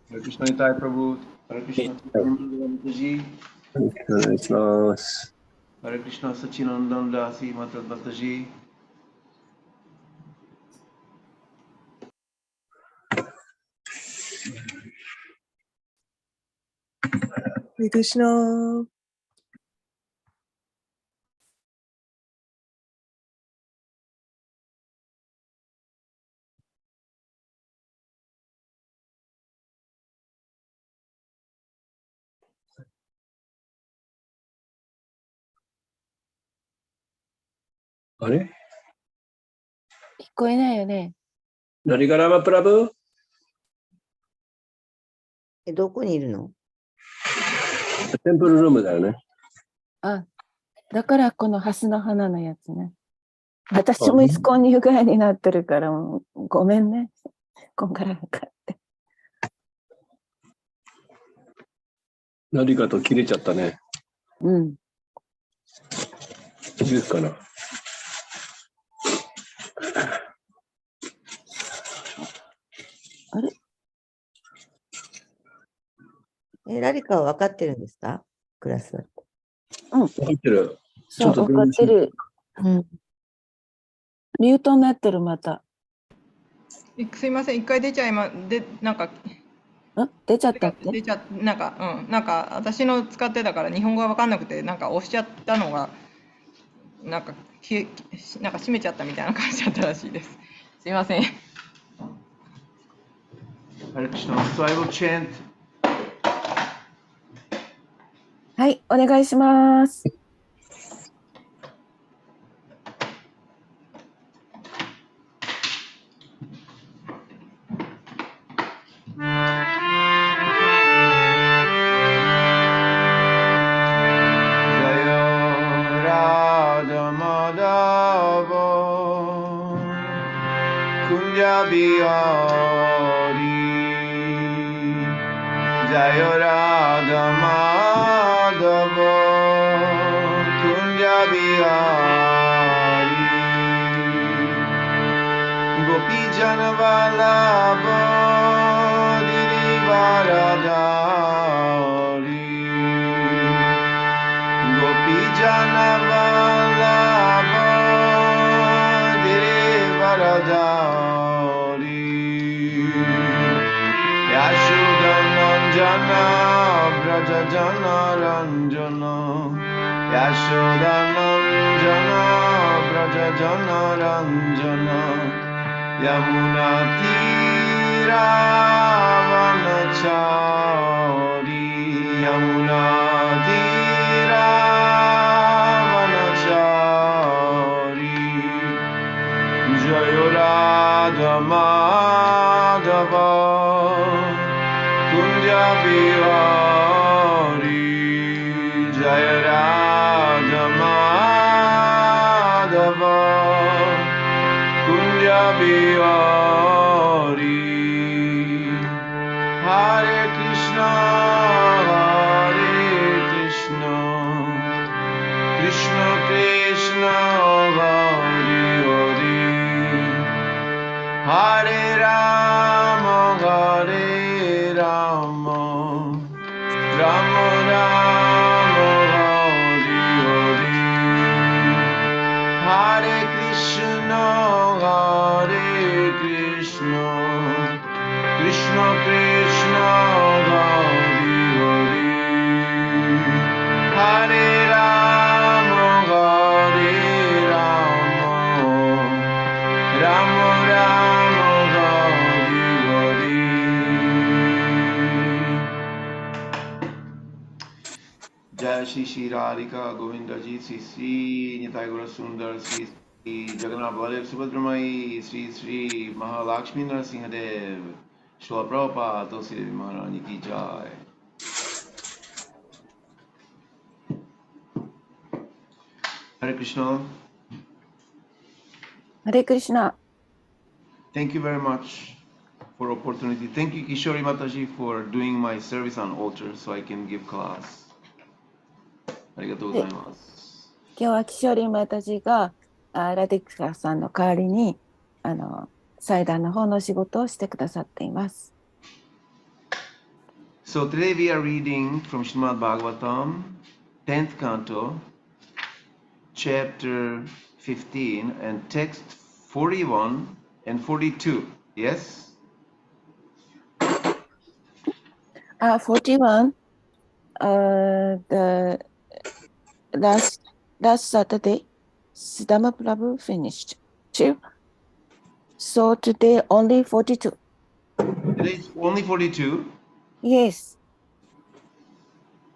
Hare Krishna Nitai Prabhu, Hare Krishna Chaitanya ji, お願いします。Hare Krishna Sachinandan Dasi Mata Bhataji. Hare Krishna.あれ聞こえないよね。ラリガラマプラブどこにいるの？テンプルルームだよね。あ、だからこのハスの花のやつね。私もイスコンに不具合になってるから、もうごめんね。こんから向かって。何かと切れちゃったね。うん。大丈夫かな。あれラリカは分かってるんですか？クラスは。うん。分かってる。そう、分かってる。うん。ミュートになってる、また。すいません、一回出ちゃいま、なんか、出ちゃったって？なんか、私の使ってたから日本語が分かんなくて、なんか押しちゃったのが、なんか閉めちゃったみたいな感じだったらしいです。すいません。Hare Krishna, so I will chant. はい、お願いします。Jayo Radha Madhava Kunja Bihari Gopi Jana Vallabha Diri Varadari Gopi Jana Vallabha Diri Varadari Yashodanandana Braja Jana Ranjana Yashodanandana Braja Jana Ranjana Yamuna Tira Vanachari Yamuna Tira Vanachari Jayo Radha Madhava Kunja Bihari Jaya Radha Madhava Kunja Bihari Hare Krishna Krishna Krishna Hare Hare Hare Rama Rama Rama Hare Hare Hare Krishna Krishna Krishna Hare Hare Hare Rama Rama Rama Hare Hare Jai Shri Radhika Govinda Ji Sri Nitai Gaura Sundar Sri Jagannath Baladev Subhadramai Sri Mahalakshmi Narasimhadev Srila Prabhupada Tulsi Maharani Ki Jai. Hare Krishna. Hare Krishna. Thank you very much for opportunity. Thank you Kishori Mataji for doing my service on altar so I can give class. ありがとうございます。今日はキショリマタジがラディクカさんの代わりに祭壇の方の仕事をしてくださっています。So today we are reading from Srimad Bhagavatam, 10th canto, chapter 15, and text 41 and 42. Yes? 41, the last Saturday, Siddhama Prabhu finished. So today only 42. Today's only 42. Yes.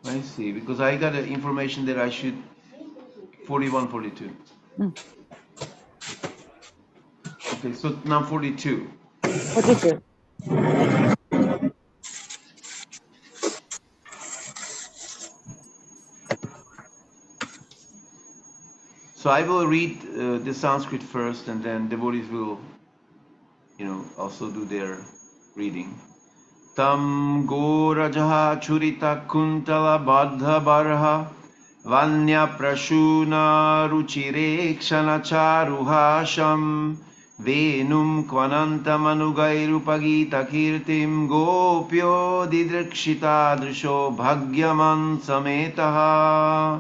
I see, because I got information that I should 41, 42. Mm. Okay, so now 42. 42. So I will read the Sanskrit first, and then devotees will, also do their reading. Tam Gorajaha Churita Kuntala Baddha Barha Vanya Prashuna Ruchire Charuhasham Venum Kvanantamanugairupageeta Kirtim Gopyo Didrakshita Drisho Bhagyaman Sametaha.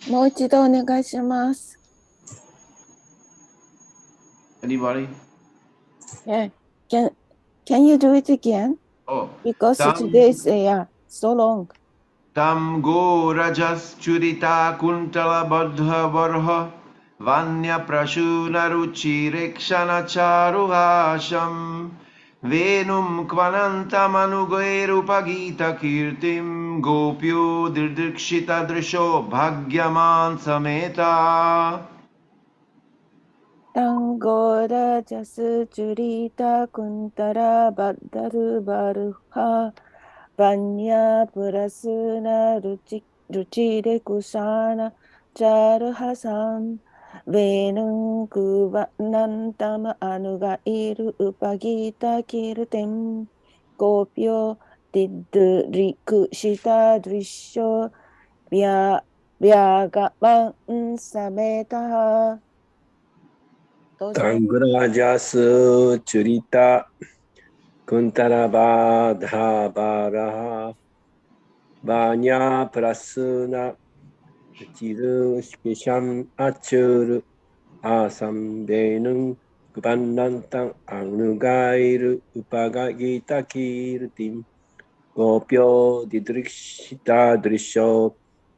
もう一度お願いします。Anybody? Yeah. Can you do it again? Oh, Because Tam today's so long. Tam Gorajas Churita Kuntala Baddha Barha Vanya Prashuna Ruchirexana Charuhasham Venum Kvanantamanugairupageeta Kirtim Gopyo Dirdikshita Drisho Bhagyaman Sameta. タンゴラジャスチュリタクンタラバッダルバルハバニャプラスナルチレクシャナチャルハサンベヌンクバナンタマアヌガイルウパギタキルテンゴピョディドリクシタドリショビャガマンサメタどうぞ。タングラジャスチュリタクンタラバダバラハバニャプラスナチルシピシャンアチュルアサンベヌンクバンナンタンアヌガイルウパガギタキルティンゴピョディドリクシタドリショ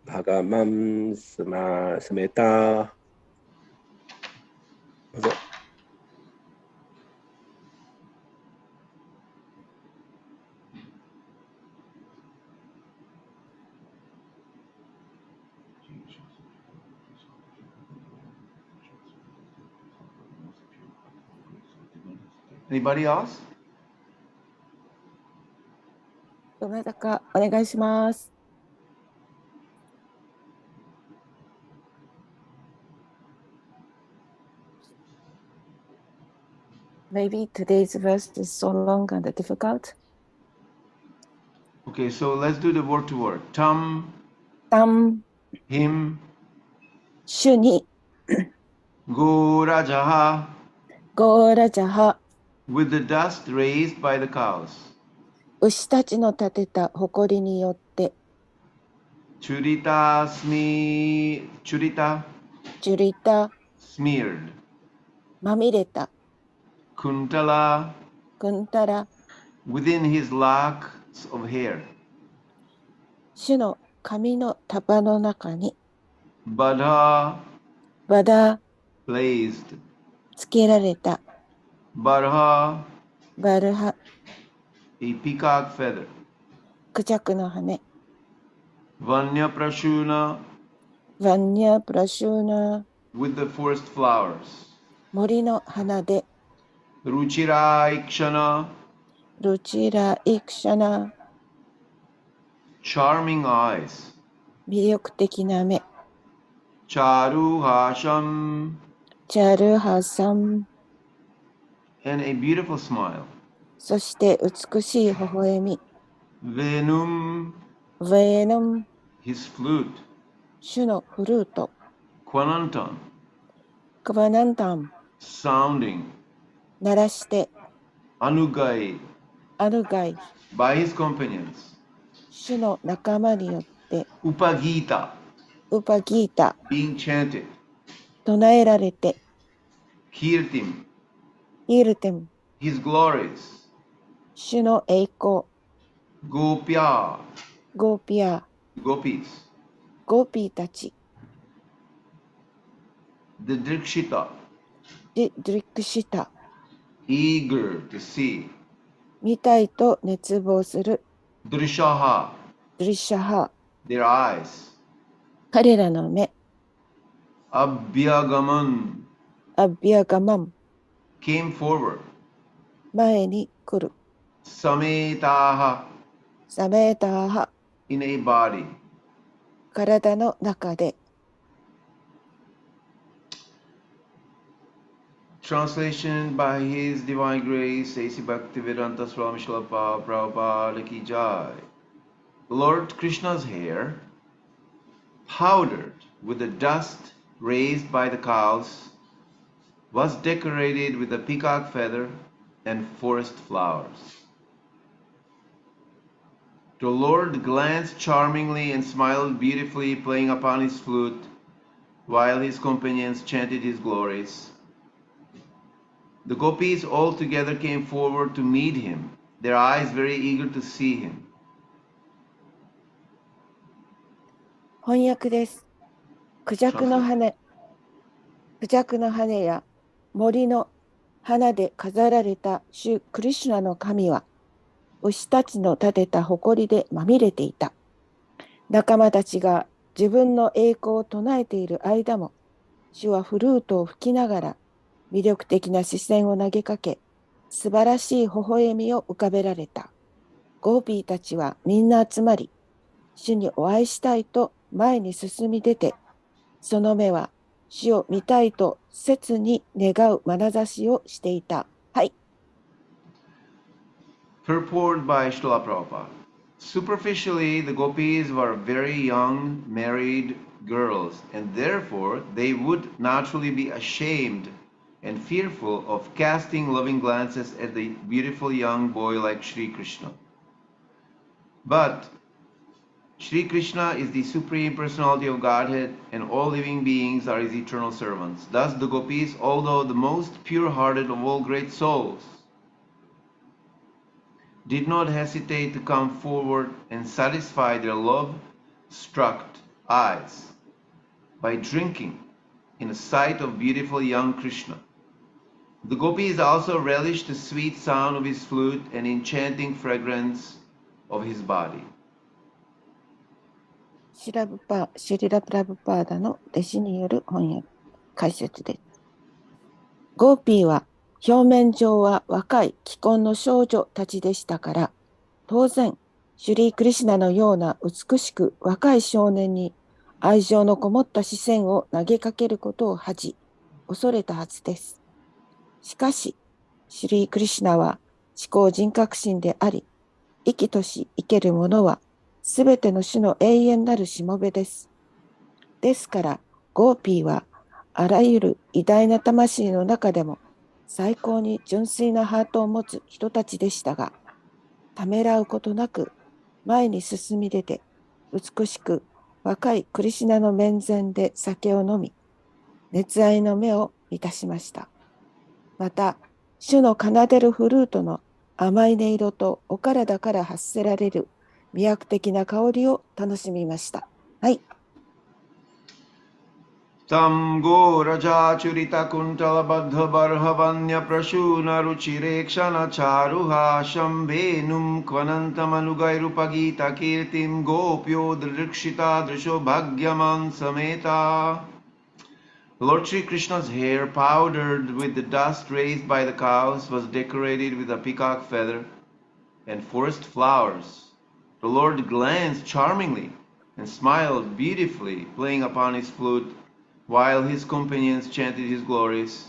バガマンスメタ。どうぞ。Anybody else? どなたかお願いします。Maybe today's verse is so long and difficult. Okay, so let's do the word to word. Tam, タン him, シュニ Gorajaha, ゴーラジャハ with the dust raised by the cows. 牛たちの立てた埃によって Churita,ジュリタ smeared. まみれた Kuntala, クンタラ within his locks of hair. 主の髪の束の中に Badha, バダ blazed. つけられた Barha, バルハ a peacock feather. クジャクの羽 Vanya Prashuna, ワンニャプラシューナ with the forest flowers. 森の花で Ruchira Ikshana, ルチライクシャナ charming eyes. 魅力的な目 Charu Hasham, チャルハサン and a beautiful smile. そして美しい微笑み Venum, ヴェーノム his flute. 主のフルート Kwanantam, クバナンタン sounding. 鳴らして anugai, アルガイ、 by his companions, 主の仲間によって、 upagita, ウパギータ、 being chanted, 唱えられて、 kirtim, イルテム、 his glories, 主の栄光、 gopya, ゴーピア、 gopis, ゴーピーたち、 the drikshita, デリクシタ、 eager to see, 見たいと熱望する、 drishaha, ドリシャハ、 their eyes, 彼らの目、 abhyagaman, アビアガマン、 came forward, 前に来る、 sametaha, サメーターハ、 in a body. 体の中で、 Translation by His Divine Grace, A.C. Bhaktivedanta Swami Srila Prabhupada Ki Jai. Lord Krishna's hair, powdered with the dust raised by the cows, was decorated with a peacock feather and forest flowers. The Lord glanced charmingly and smiled beautifully, playing upon his flute, while his companions chanted his glories. The gopis all together came forward to meet him, their eyes very eager to see him. 翻訳です。クジャクの羽や森の花で飾られた主クリシュナの神は、牛たちの立てた埃でまみれていた。仲間たちが自分の栄光を唱えている間も、主はフルートを吹きながら魅力的な視線を投げかけ、素晴らしい微笑みを浮かべられた。ゴーピーたちはみんな集まり、主にお会いしたいと前に進み出て、その目は主を見たいと切に願う眼差しをしていた。はい。Purport by Srila Prabhupada. Superficially, the gopis were very young married girls, and therefore they would naturally be ashamed and fearful of casting loving glances at the beautiful young boy like Sri Krishna. But Sri Krishna is the Supreme Personality of Godhead, and all living beings are his eternal servants. Thus the gopis, although the most pure-hearted of all great souls, did not hesitate to come forward and satisfy their love-struck eyes by drinking in the sight of beautiful young Krishna. The gopis also relished the sweet sound of his flute and enchanting fragrance of his body. シリラ・プラブパーダの弟子による翻訳解説です。ゴーピーは表面上は若い既婚の少女たちでしたから、当然、シュリー・クリシュナのような美しく若い少年に愛情のこもった視線を投げかけることを恥じ、恐れたはずです。しかし、シュリー・クリシュナは思考人格心であり、生きとし生けるものはすべての種の永遠なるしもべです。ですから、ゴーピーはあらゆる偉大な魂の中でも最高に純粋なハートを持つ人たちでしたが、ためらうことなく前に進み出て、美しく若いクリシュナの面前で酒を飲み、熱愛の目を満たしました。また、主の奏でるフルートの甘い音色とお体から発せられる魅惑的な香りを楽しみました。はい。Tam go raja churita kuntala baddha barhavanya prashuna ruchirekshana charuha shambhenum kvanantamanugairupa kirtim gopyo drikshita drisho bhagyaman sameta. Lord Sri Krishna's hair, powdered with the dust raised by the cows, was decorated with a peacock feather and forest flowers. The Lord glanced charmingly and smiled beautifully, playing upon his flute, while his companions chanted his glories.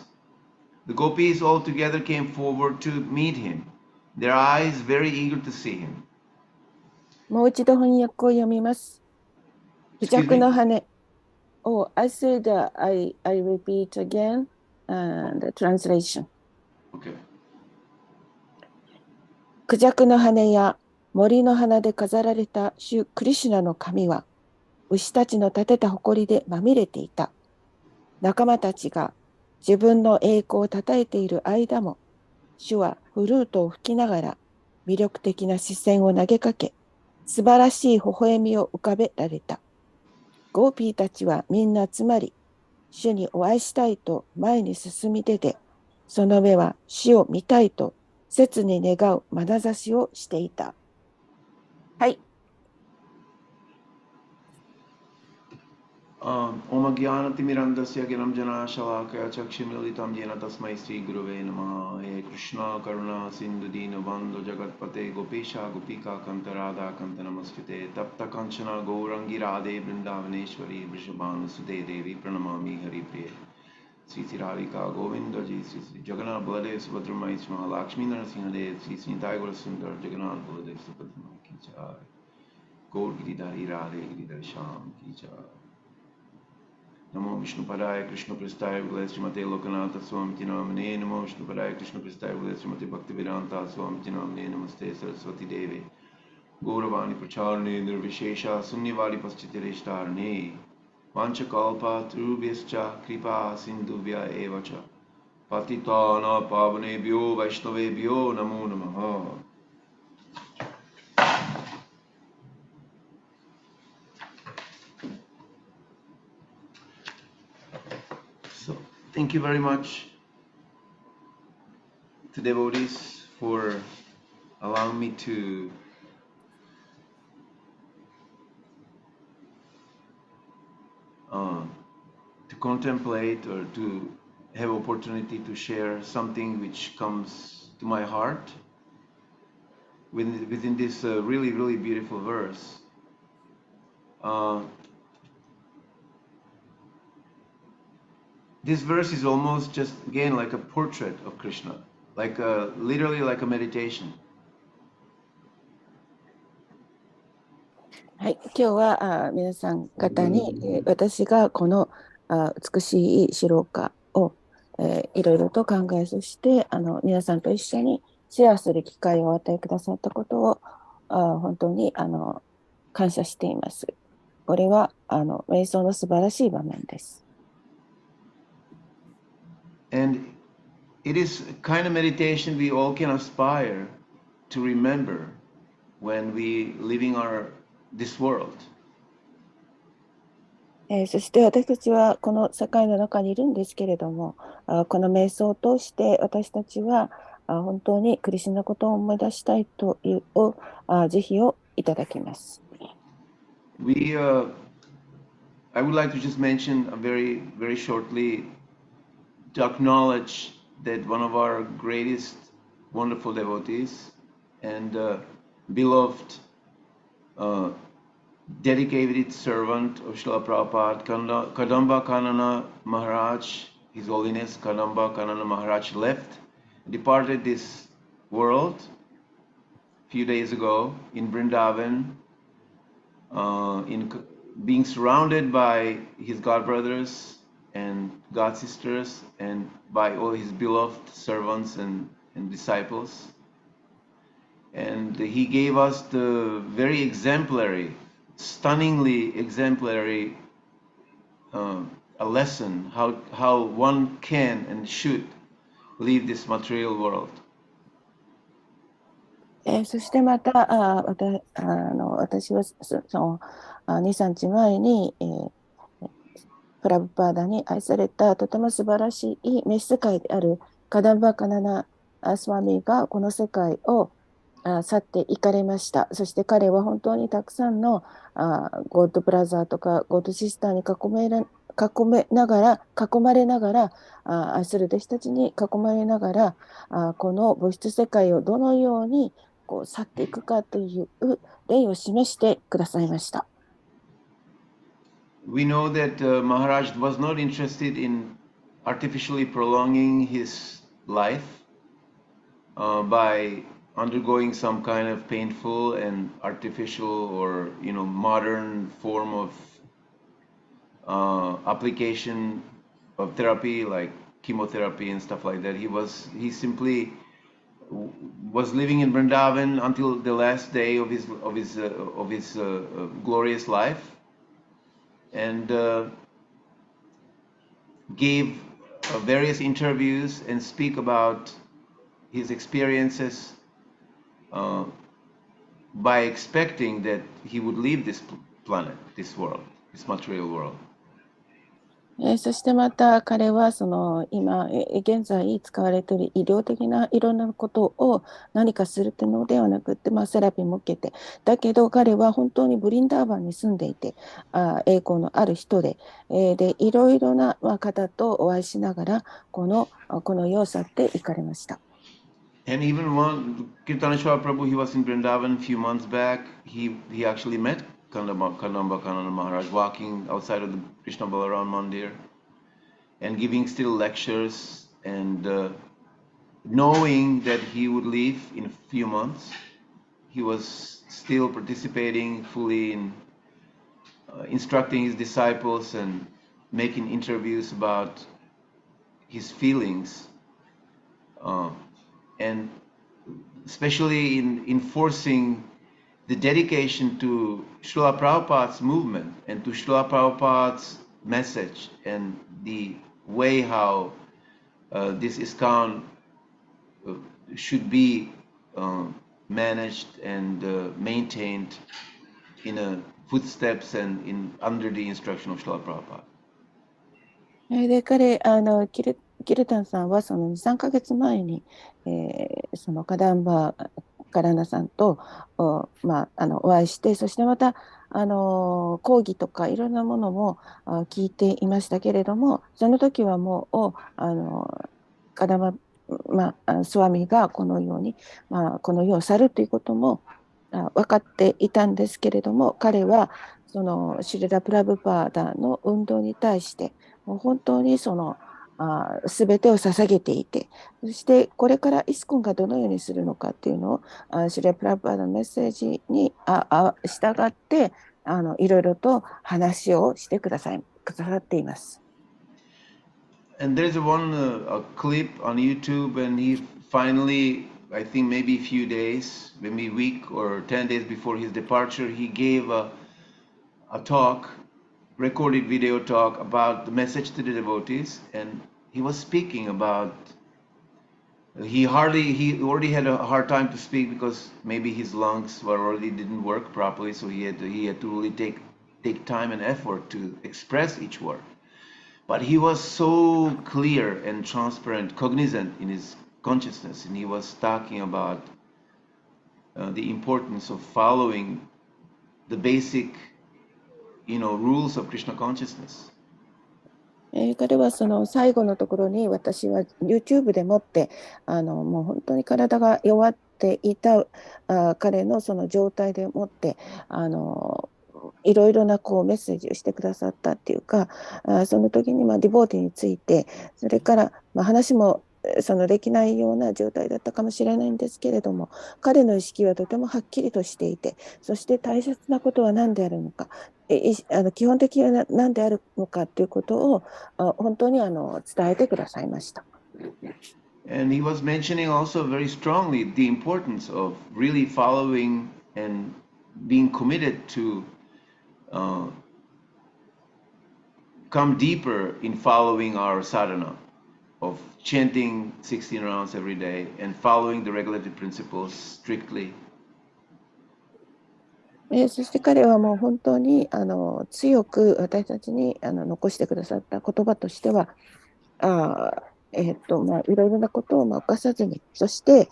The gopis all together came forward to meet him, their eyes very eager to see him. もう一度翻訳を読みます。クジャクの羽。Oh, I said I repeat again the translation. Okay. クジャクの羽や森の花で飾られた主クリシュナの髪は、牛たちの立てた埃でまみれていた。仲間たちが自分の栄光をたたえている間も、主はフルートを吹きながら魅力的な視線を投げかけ、素晴らしい微笑みを浮かべられた。ゴーピーたちはみんな集まり、主にお会いしたいと前に進み出て、その目は主を見たいと切に願う眼差しをしていた。はい。ओम ज्ञानतिमिरन्दस्य गिरञ्जनाशलाकया चक्षुमिलितं येन तस्मै श्रीगुरवे नमः हे कृष्णा करुणा सिन्धु दीनबन्धु जगत्पते गोपेशा गोपिका कान्तराधा कान्त नमस्कृते तप्त कंचना गौरंगी राधे वृंदावनेश्वरी वृषभानुसुते देवी प्रणमामि हरिप्रिये श्री श्री राधिका गोविंद जी श्री श्री जगन्नाथ बलदेव सुभद्रमयी श्री महालक्ष्मी नरसिंहदेव श्री श्री निताई सुंदर जगन्नाथ बलदेव सुभद्रमयी की जय गौर गिरिधारी राधे गिरिधर श्याम की जय नमो विष्णुपदाय कृष्णपृष्ठाय विगले श्रीमते लोकनाथ स्वामी नामने नमो विष्णुपदाय कृष्णपृष्ठाय विगले श्रीमते भक्तिवेदांता स्वामी नामने नमस्ते सरस्वती देवे गौरवाणी प्रचारणे निर्विशेषा शून्यवादी पश्चितिरेष्टारणे वाञ्छकल्पतरुभ्यश्च कृपा सिन्धुभ्य एव च पतितानां पावनेभ्यो वैष्णवेभ्यो नमो नमः. So, thank you very much to devotees for allowing me to contemplate or to have opportunity to share something which comes to my heart within this really beautiful verse. This verse is almost just again like a portrait of Krishna, like literally like a meditation. はい、今日は皆さん方に、私がこの美しい白歌を、いろいろと考え、そして皆さんと一緒にシェアする機会をお与えくださったことを本当に感謝しています。これは瞑想の素晴らしい場面です。And it is a kind of meditation we all can aspire to remember when we living this world. そして私たちはこの世界の中にいるんですけれども、この瞑想を通して私たちは本当にクリシュナのことを思い出したいという慈悲をいただきます。I would like to just mention very shortly to acknowledge that one of our greatest wonderful devotees and beloved dedicated servant of Srila Prabhupada, Kadamba Kanana Maharaj, His Holiness Kadamba Kanana Maharaj departed this world a few days ago in Vrindavan, in being surrounded by his god brothers and god sisters and by all his beloved servants and disciples. And he gave us the very exemplary, stunningly exemplary a lesson how one can and should leave this material world. そしてまた私は2、3日前に、プラブパーダに愛されたとても素晴らしい召使いであるカダンバカナナスワミがこの世界を去っていかれました。そして彼は本当にたくさんのゴッドブラザーとかゴッドシスターに囲まれながら愛する弟子たちに囲まれながらこの物質世界をどのように去っていくかという例を示してくださいました。We know that Maharaj was not interested in artificially prolonging his life by undergoing some kind of painful and artificial or modern form of application of therapy like chemotherapy and stuff like that. He simply was living in Vrindavan until the last day of his glorious life, and gave various interviews and speak about his experiences by expecting that he would leave this planet, this world, this material world. そしてまた彼はその今現在使われている医療的ないろんなことを何かするというのではなくて、セラピーも受けて、だけど彼は本当にブリンダーバンに住んでいて、栄光のある人で、でいろいろな方とお会いしながらこの世を去って行かれました。And even one Kirtaneshwar Prabhu, he was in Vrindavan a few months back. He actually met Kanamba Maharaj walking outside of the Krishna Balaram Mandir and giving still lectures, and knowing that he would leave in a few months, he was still participating fully in instructing his disciples and making interviews about his feelings, and especially in enforcing the dedication to Srila Prabhupada's movement and to Srila Prabhupada's message and the way how this ISKCON should be managed and maintained in a footsteps and under the instruction of Srila Prabhupada. でキルタンさんはその 2,3 ヶ月前に、そのカダンバカラナさんとお会いして、そしてまた講義とかいろんなものも聞いていましたけれども、その時はもうカダンバ、スワミがこのように、この世を去るということも分かっていたんですけれども、彼はそのシリラ・プラブパーダの運動に対してもう本当にその全てを捧げていて、そしてこれからイスコンがどのようにするのかっていうのをシリラ・プラブパーダのメッセージに従っていろいろと話をしてくださっています。And there's a clip on YouTube, and he finally, I think maybe a few days, maybe a week or 10 days before his departure, he gave a talk, recorded video talk about the message to the devotees, and he was speaking about he already had a hard time to speak because maybe his lungs already didn't work properly, so he had to really take time and effort to express each word. But he was so clear and transparent, cognizant in his consciousness, and he was talking about the importance of following the basic, rules of Krishna consciousness. 彼はその最後のところに、私は YouTube でもってもう本当に体が弱っていた彼のその状態でもっていろいろなメッセージをしてくださったっていうか、その時にディボーティについて、それから話もできないような状態だったかもしれないんですけれども、彼の意識はとてもはっきりとしていて、そして大切なことは何であるのか、基本的には何であるのかということを本当に伝えてくださいました。And he was mentioning also very strongly the importance of really following and being committed to come deeper in following our sadhana of chanting 16 rounds every day and following the regulative principles strictly. そして彼はもう本当に強く私たちに残してくださった言葉としては、いろいろなことを犯さずに、そして、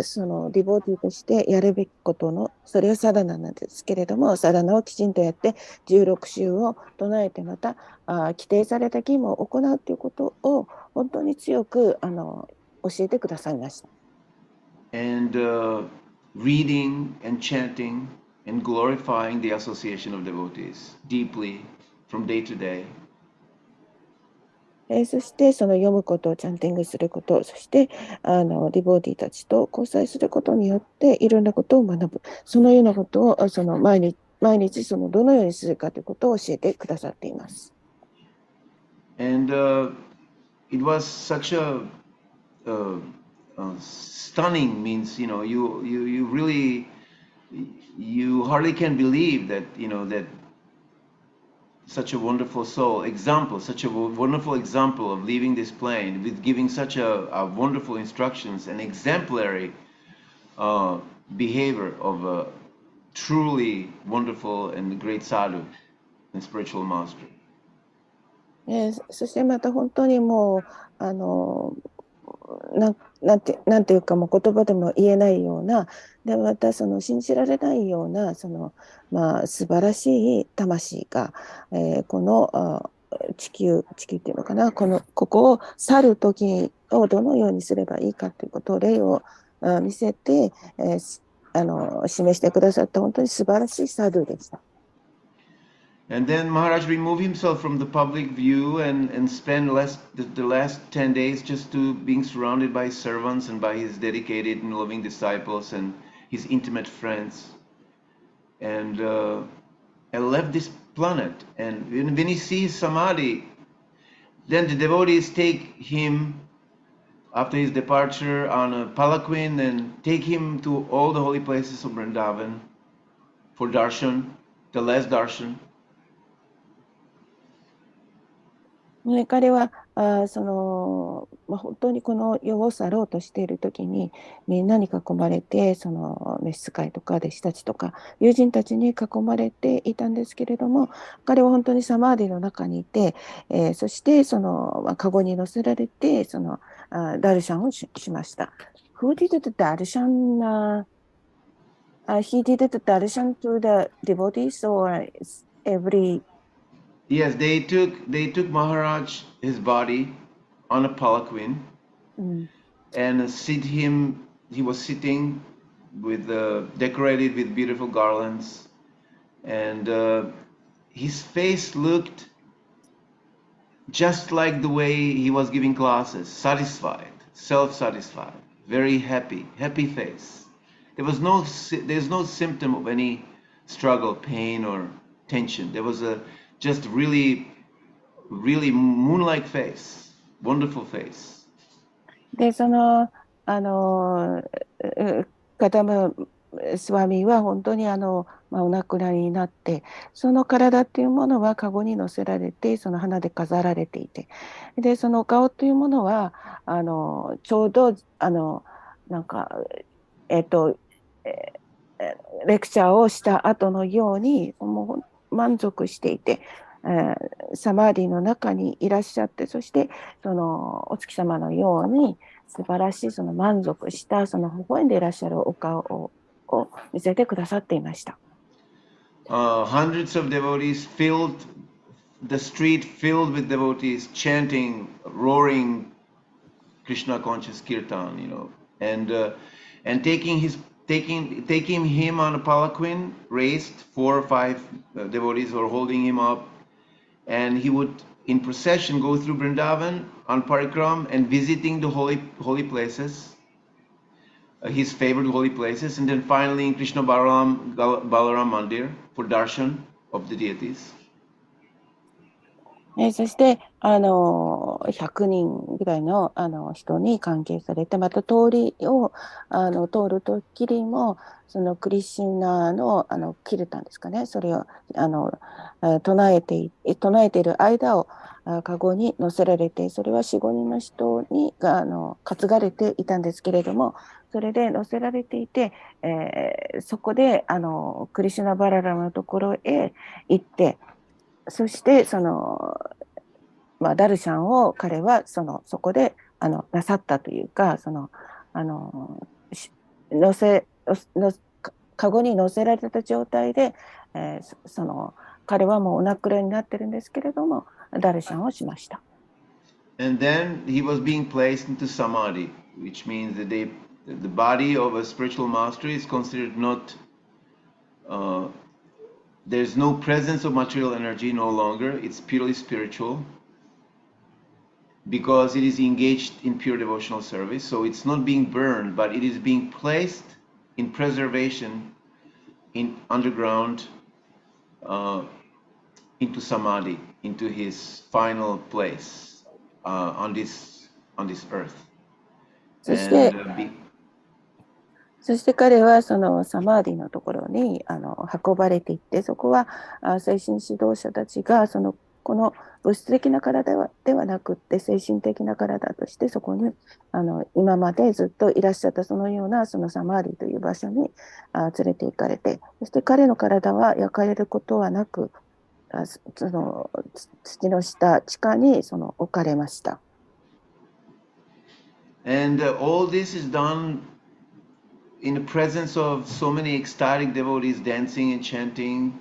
そのディボーティーとしてやるべきことの、それはサダナなんですけれども、サダナをきちんとやって16週を唱えて、また規定された義務を行うということを本当に強く教えてくださいました。And reading and chanting and glorifying the association of devotees deeply from day to day. そしてその読むこと、チャンティングすること、そしてディボーティーたちと交際することによっていろんなことを学ぶ。そのようなことを毎日どのようにするかということを教えてくださっています。And it was such a stunning means, you really, you hardly can believe that, that such a wonderful soul example, such a wonderful example of leaving this plane with giving such a wonderful instructions and exemplary behavior of a truly wonderful and great sadhu and spiritual master. そしてまた本当にもうなんていうかもう言葉でも言えないような、でまたその信じられないような素晴らしい魂が、この地球っていうのかな、ここを去る時をどのようにすればいいかということを例を見せて、示してくださった本当に素晴らしいサドゥでした。And then Maharaj removed himself from the public view and spent the last 10 days just to being surrounded by servants and by his dedicated and loving disciples and his intimate friends. And left this planet. And when he sees Samadhi, then the devotees take him after his departure on a palanquin and take him to all the holy places of Vrindavan for darshan, the last darshan. 彼は本当にこの世を去ろうとしているときにみんなに囲まれて召使いとか弟子たちとか友人たちに囲まれていたんですけれども、彼は本当にサマーディの中にいて、そしてカゴに乗せられてダルシャンをしました。Who did the darshan? He did the darshan to the devotees or every. Yes, they took Maharaj, his body, on a palanquin, and he was sitting with decorated with beautiful garlands, and his face looked just like the way he was giving classes, satisfied, self-satisfied, very happy face. There's no symptom of any struggle, pain, or tension. There was just really moon-like face, wonderful face. でカダムスワミは本当にお亡くなりになって、その体っていうものはカゴに乗せられて花で飾られていて、でそのお顔というものはちょうどなんかレクチャーをした後のようにもう満足していて、サマーディの中にいらっしゃって、そしてお月様のように素晴らしい満足した微笑んでいらっしゃるお顔を見せてくださっていました。Hundreds of devotees filled the street, filled with devotees chanting, roaring Krishna conscious kirtan, and taking him on a palanquin, raised 4 or 5 devotees were holding him up, and he would in procession go through Vrindavan on parikram and visiting the holy places, his favorite holy places, and then finally in Krishna Balaram Mandir for darshan of the deities. そして100人ぐらいの人に関係されて、また通りを通るときにもクリシュナのキルタンですかね、それを唱えている間をカゴに乗せられて、それは 4,5 人の人に担がれていたんですけれども、それで乗せられていて、そこでクリシュナバララムのところへ行って、そしてダルシャンを彼はそこでなさったというか、カゴに乗せられた状態で、彼はもうお亡くなりになってるんですけれども、ダルシャンをしました。And then he was being placed into samadhi, which means that the body of a spiritual master is considered not, there's no presence of material energy no longer, it's purely spiritual because it is engaged in pure devotional service. So it's not being burned, but it is being placed in preservation in underground into samadhi, into his final place on this earth. そして、 And そして彼はそのサマーディのところに運ばれていって、そこは精神指導者たちがこの物質的な体ではなくって精神的な体としてそこに今までずっといらっしゃったそのようなそのサマーディという場所に連れて行かれて、そして彼の体は焼かれることはなく、その土の下地下に置かれました。And all this is done in the presence of so many ecstatic devotees dancing and chanting,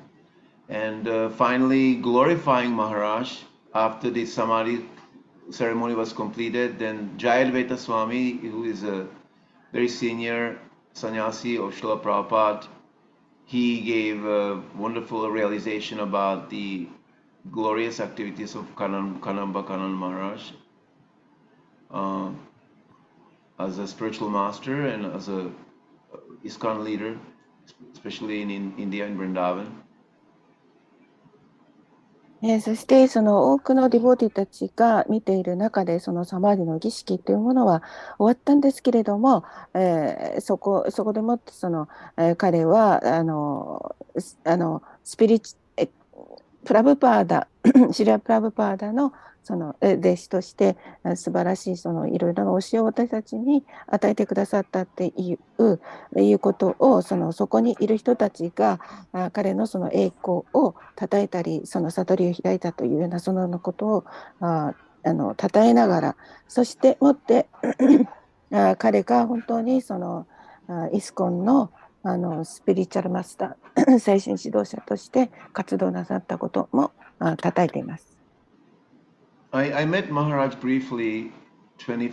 and finally glorifying Maharaj after the Samadhi ceremony was completed. Then Jayadvaita Swami, who is a very senior sannyasi of Srila Prabhupada, he gave a wonderful realization about the glorious activities of Kanamba Kanan Maharaj as a spiritual master and as a ISKCON leader, especially in India and Vrindavan. そしてその多くのディボーティたちが見ている中でそのサマーディの儀式というものは終わったんですけれども、そこでもって彼はスピリチプラブパーダシラ・プラブパーダの弟子として素晴らしいいろいろな教えを私たちに与えてくださったっていうことをそこにいる人たちが彼の栄光を称えたり悟りを開いたというようなそのことを称えながら、そしてもって彼が本当にイスコンのスピリチュアルマスター精神指導者として活動なさったことも称えています。I met Maharaj briefly 20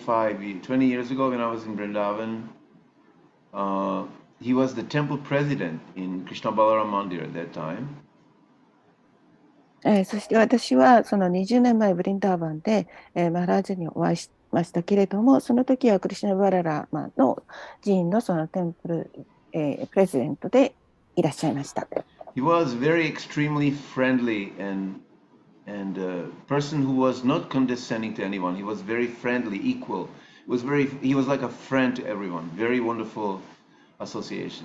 years ago when I was in Vrindavan. He was the temple president in Krishna Balaram Mandir at that time. そして私はその20年前ブリンダーバンでマハラージャにお会いしましたけれども、その時はクリシュナバララマの寺院のテンプル、プレジデントでいらっしゃいました。He was very extremely friendly and a person who was not condescending to anyone. He was very friendly, equal. He was like a friend to everyone. Very wonderful association.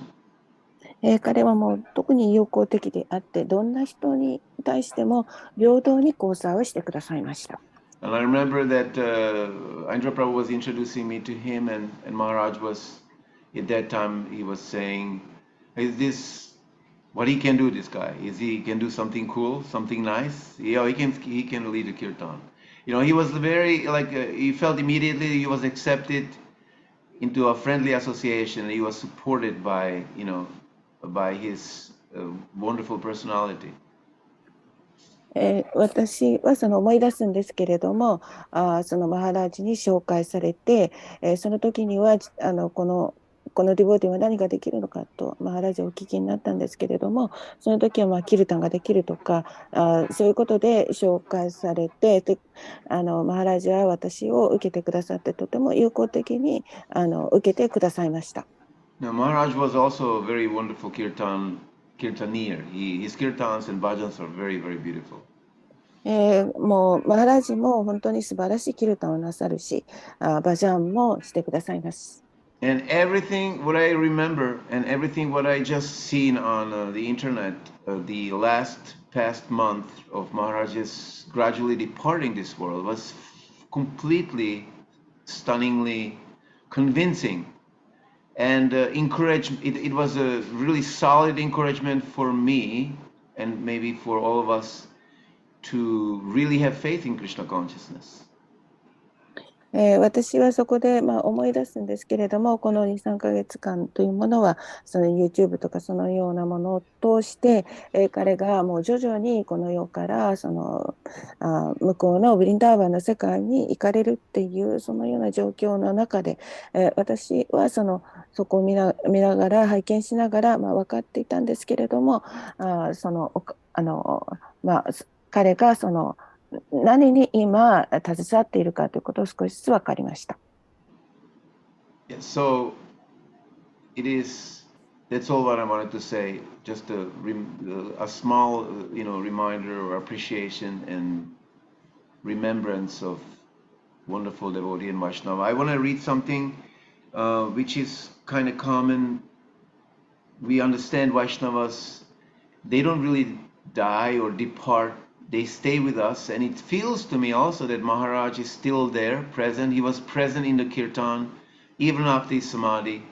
彼はもう特に友好的であって、どんな人に対しても平等に交際をしてくださいました。And I remember that Indra Prabhu was introducing me to him, and Maharaj was, at that time, he was saying, is this what he can do, this guy? He can do something cool, something nice? Yeah, he can lead a kirtan. He was very, he felt immediately he was accepted into a friendly association. He was supported by, by his wonderful personality. 私は思い出すんですけれども、そのマハラージに紹介されて、その時にはこのディボーティは何ができるのかとマハラージはお聞きになったんですけれども、その時はキルタンができるとかそういうことで紹介されて、マハラージは私を受けてくださって、とても友好的に受けてくださいました。Now, Maharaj was also a very wonderful kirtaneer. His kirtans and bhajans are very, very beautiful. もうマハラージも本当に素晴らしいキルタンをなさるし、バジャンもしてくださいます。And everything what I remember and everything what I just seen on the internet, the past month of Maharaj's gradually departing this world was completely, stunningly convincing. And it was a really solid encouragement for me and maybe for all of us to really have faith in Krishna consciousness. 私はそこで思い出すんですけれども、この2、3ヶ月間というものはYouTube とかそのようなものを通して、彼がもう徐々にこの世から向こうのブリンダーバンの世界に行かれるっていうそのような状況の中で、私はそこを見ながら拝見しながら分かっていたんですけれども、彼が何に今携わっているかということを少しずつ分かりました。Yeah, so that's all what I wanted to say. Just a small, reminder or appreciation and remembrance of wonderful devotee and Vaishnava. I want to read something which is kind of common. We understand Vaishnavas, they don't really die or depart, they stay with us. And it feels to me also that Maharaj is still there, present. He was present in the kirtan, even after his samadhi.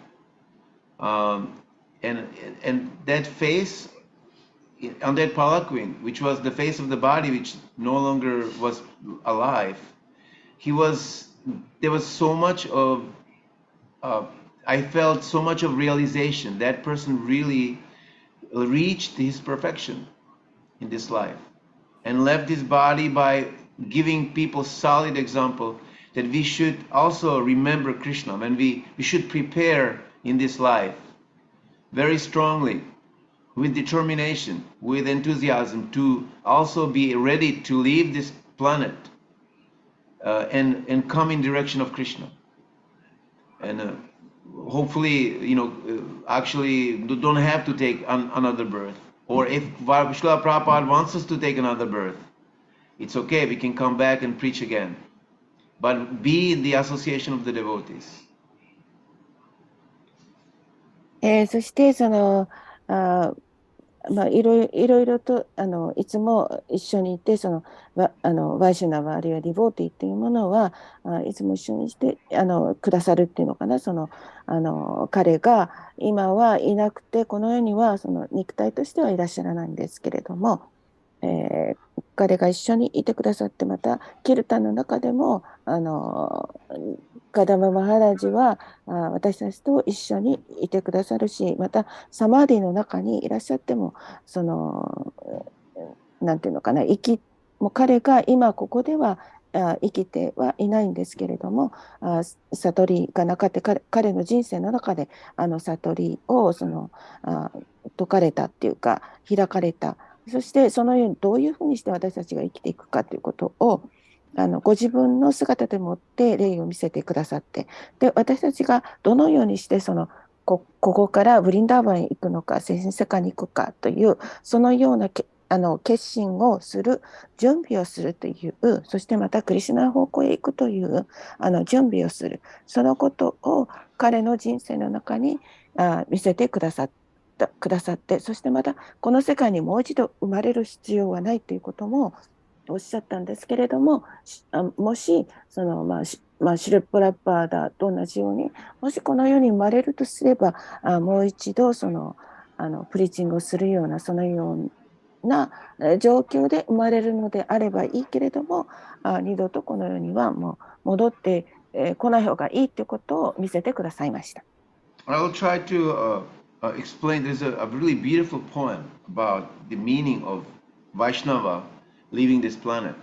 And that face on that palanquin, which was the face of the body, which no longer was alive, there was so much of, I felt so much of realization. That person really reached his perfection in this life and left his body by giving people solid example that we should also remember Krishna, and we should prepare in this life very strongly, with determination, with enthusiasm, to also be ready to leave this planet and come in direction of Krishna. And hopefully, actually don't have to take another birth. Or if Srila Prabhupada wants us to take another birth, it's okay, we can come back and preach again. But be in the association of the devotees. そしていろいろといつも一緒にいてワイシュナバあるいはディボーティっていうものはいつも一緒にしてくださるっていうのかな。彼が今はいなくてこの世には肉体としてはいらっしゃらないんですけれども、彼が一緒にいてくださって、またキルタンの中でもカダマ・マハラジは私たちと一緒にいてくださるし、またサマーディの中にいらっしゃってもなんていうのかな、もう彼が今ここでは生きてはいないんですけれども、悟りがなかった彼の人生の中で悟りを解かれたっていうか開かれた。そしてそのようにどういうふうにして私たちが生きていくかということをご自分の姿でもって例を見せてくださって、で私たちがどのようにしてここからブリンダーバンへ行くのか、精神世界に行くかというそのような決心をする、準備をするという、そしてまたクリシュナの方向へ行くという準備をする、そのことを彼の人生の中に見せてくださって、そしてまたこの世界にもう一度生まれる必要はないということもおっしゃったんですけれども、もしシルプラッパーダと同じように、もしこの世に生まれるとすればもう一度プリーチングをするようなそのような状況で生まれるのであればいいけれども、二度とこの世にはもう戻ってこない方がいいということを見せてくださいました。I will try to explain. There's a really beautiful poem about the meaning of Vaishnava leaving this planet.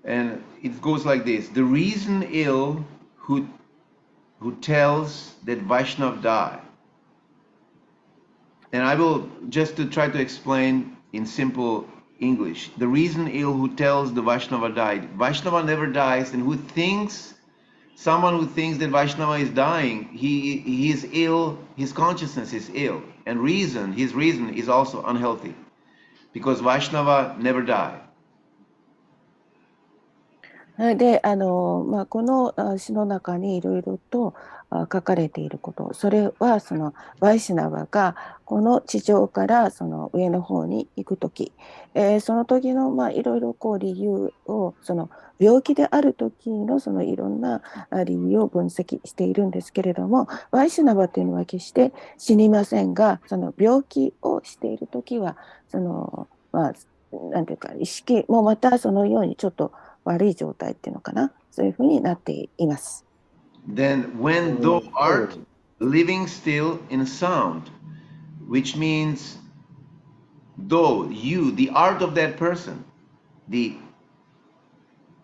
And it goes like this: the reason ill who tells that Vaishnava die. And I will just to try to explain in simple English. The reason ill who tells the Vaishnava died. Vaishnava never dies, and someone who thinks that Vaishnava is dying, he is ill, his consciousness is ill. And his reason is also unhealthy. Because Vaishnava never die. でこの詩の中にいろいろと書かれていること、それはバイシナバがこの地上から上の方に行くとき、その時のいろいろ理由を病気である時のいろんな理由を分析しているんですけれども、バイシナバというのは決して死にませんが、病気をしている時はなんていうか意識もまたそのようにちょっと悪い状態っていうのかな、そういうふうになっています。Then when thou art living still in sound, which means though you, the art of that person, the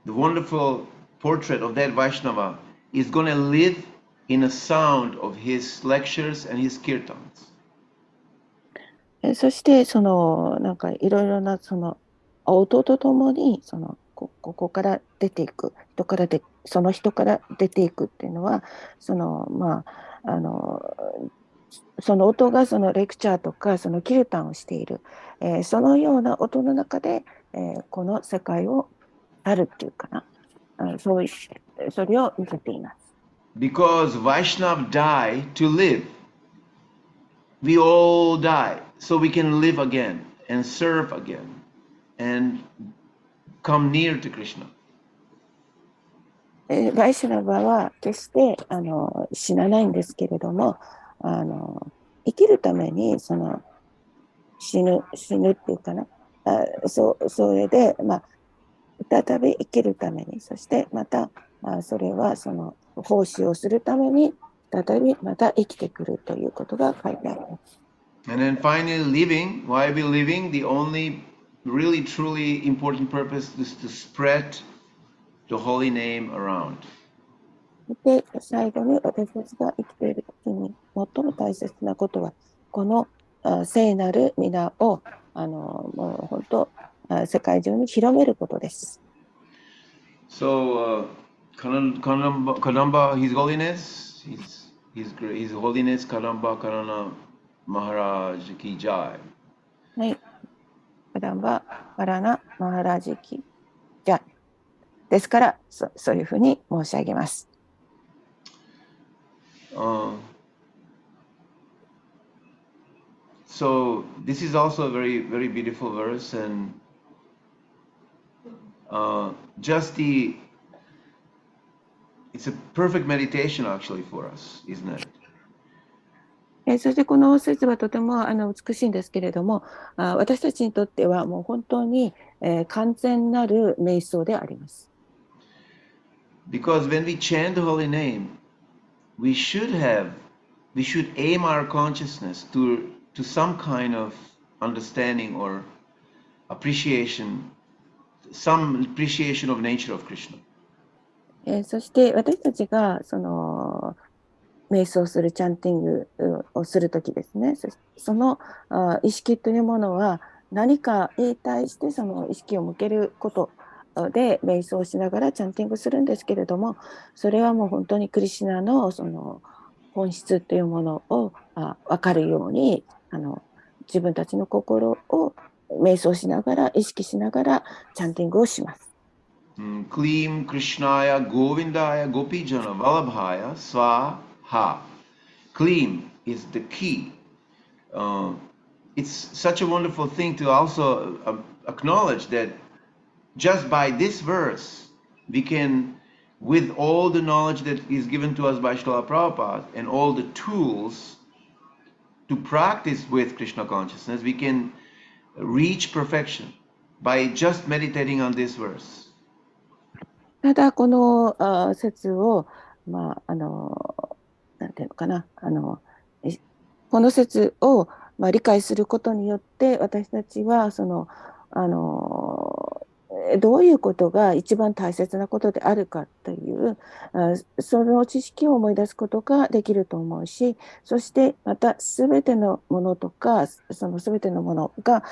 wonderful portrait of that Vaishnava is going to live in a sound of his lectures and his kirtans. そしてなんかいろいろな音とともにここから出ていくその人から出ていくっていうのはその音がレクチャーとかキルタンをしている、そのような音の中で、この世界をあるっていうかな、それを見せています。because Vaishnav die to live. We all die, so we can live again and serve again and come near to Krishna. バイシュラバは決して死なないんですけれども、生きるために死ぬっていうかな、それで、再び生きるために、そしてまたそれは奉仕をするために再びまた生きてくるということが書いてあります。And then finally, living. Why are we living? The only really truly important purpose is to spread the holy name around. で、最後に私たちが生きているときに最も大切なことは、この聖なる皆をもう本当世界中に広めることです。So, Kadamba, His Holiness, His Holiness Kadamba Karana Maharaj Ki Jai. はい。カダンバ・パラナ・マハラジキジャイ。ですから、そういうふうに申し上げます。So this is also a very, very beautiful verse, and it's a perfect meditation actually for us, isn't it? そしてこの説はとても美しいんですけれども、私たちにとってはもう本当に完全なる瞑想であります。Because when we chant the holy name, we should aim our consciousness to some kind of understanding or appreciation, some appreciation of nature of Krishna. そして私たちが瞑想するチャンティングをするときですね、その意識というものは何かに対してその意識を向けることで瞑想しながらチャンティングするんですけれども、それはもう本当にクリシュナの本質というものを分かるように自分たちの心を瞑想しながら意識しながらチャンティングをします。Klim Krishnaya Govindaya Gopijana Vallabhaya Swaha. Klim is the key. It's such a wonderful thing to also acknowledge that just by this verse, we can, with all the knowledge that is given to us by Srila Prabhupada and all the tools to practice with Krishna consciousness, we can reach perfection by just meditating on this verse. ただこの説を、なんていうのかな、この説を理解することによって私たちはどういうことが一番大切なことであるかというその知識を思い出すことができると思うし、そしてまた全てのものとかその全てのものが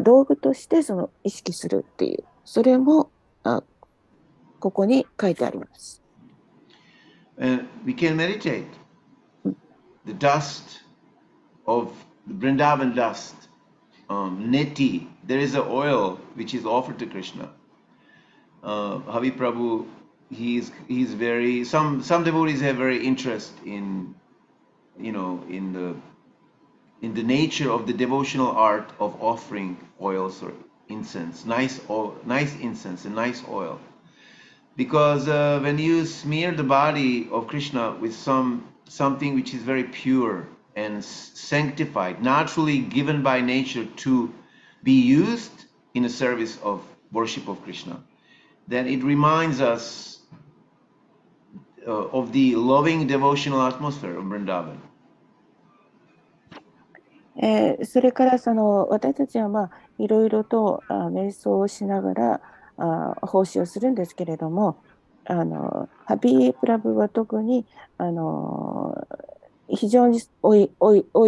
道具として意識するっていう、それもここに書いてあります。And we can meditate. The dust of the Vrindavan dust, neti. There is an oil which is offered to Krishna. Havi Prabhu, he's very. Some devotees have very interest in, in the nature of the devotional art of offering oils or incense, nice incense and nice oil. Because when you smear the body of Krishna with something which is very pure and sanctified, naturally given by nature to be used in the service of worship of Krishna, then it reminds us of the loving devotional atmosphere of Vrindavan. それから私たちはいろいろと瞑想をしながら奉仕をするんですけれども、ハビープラブは特に非常にオイ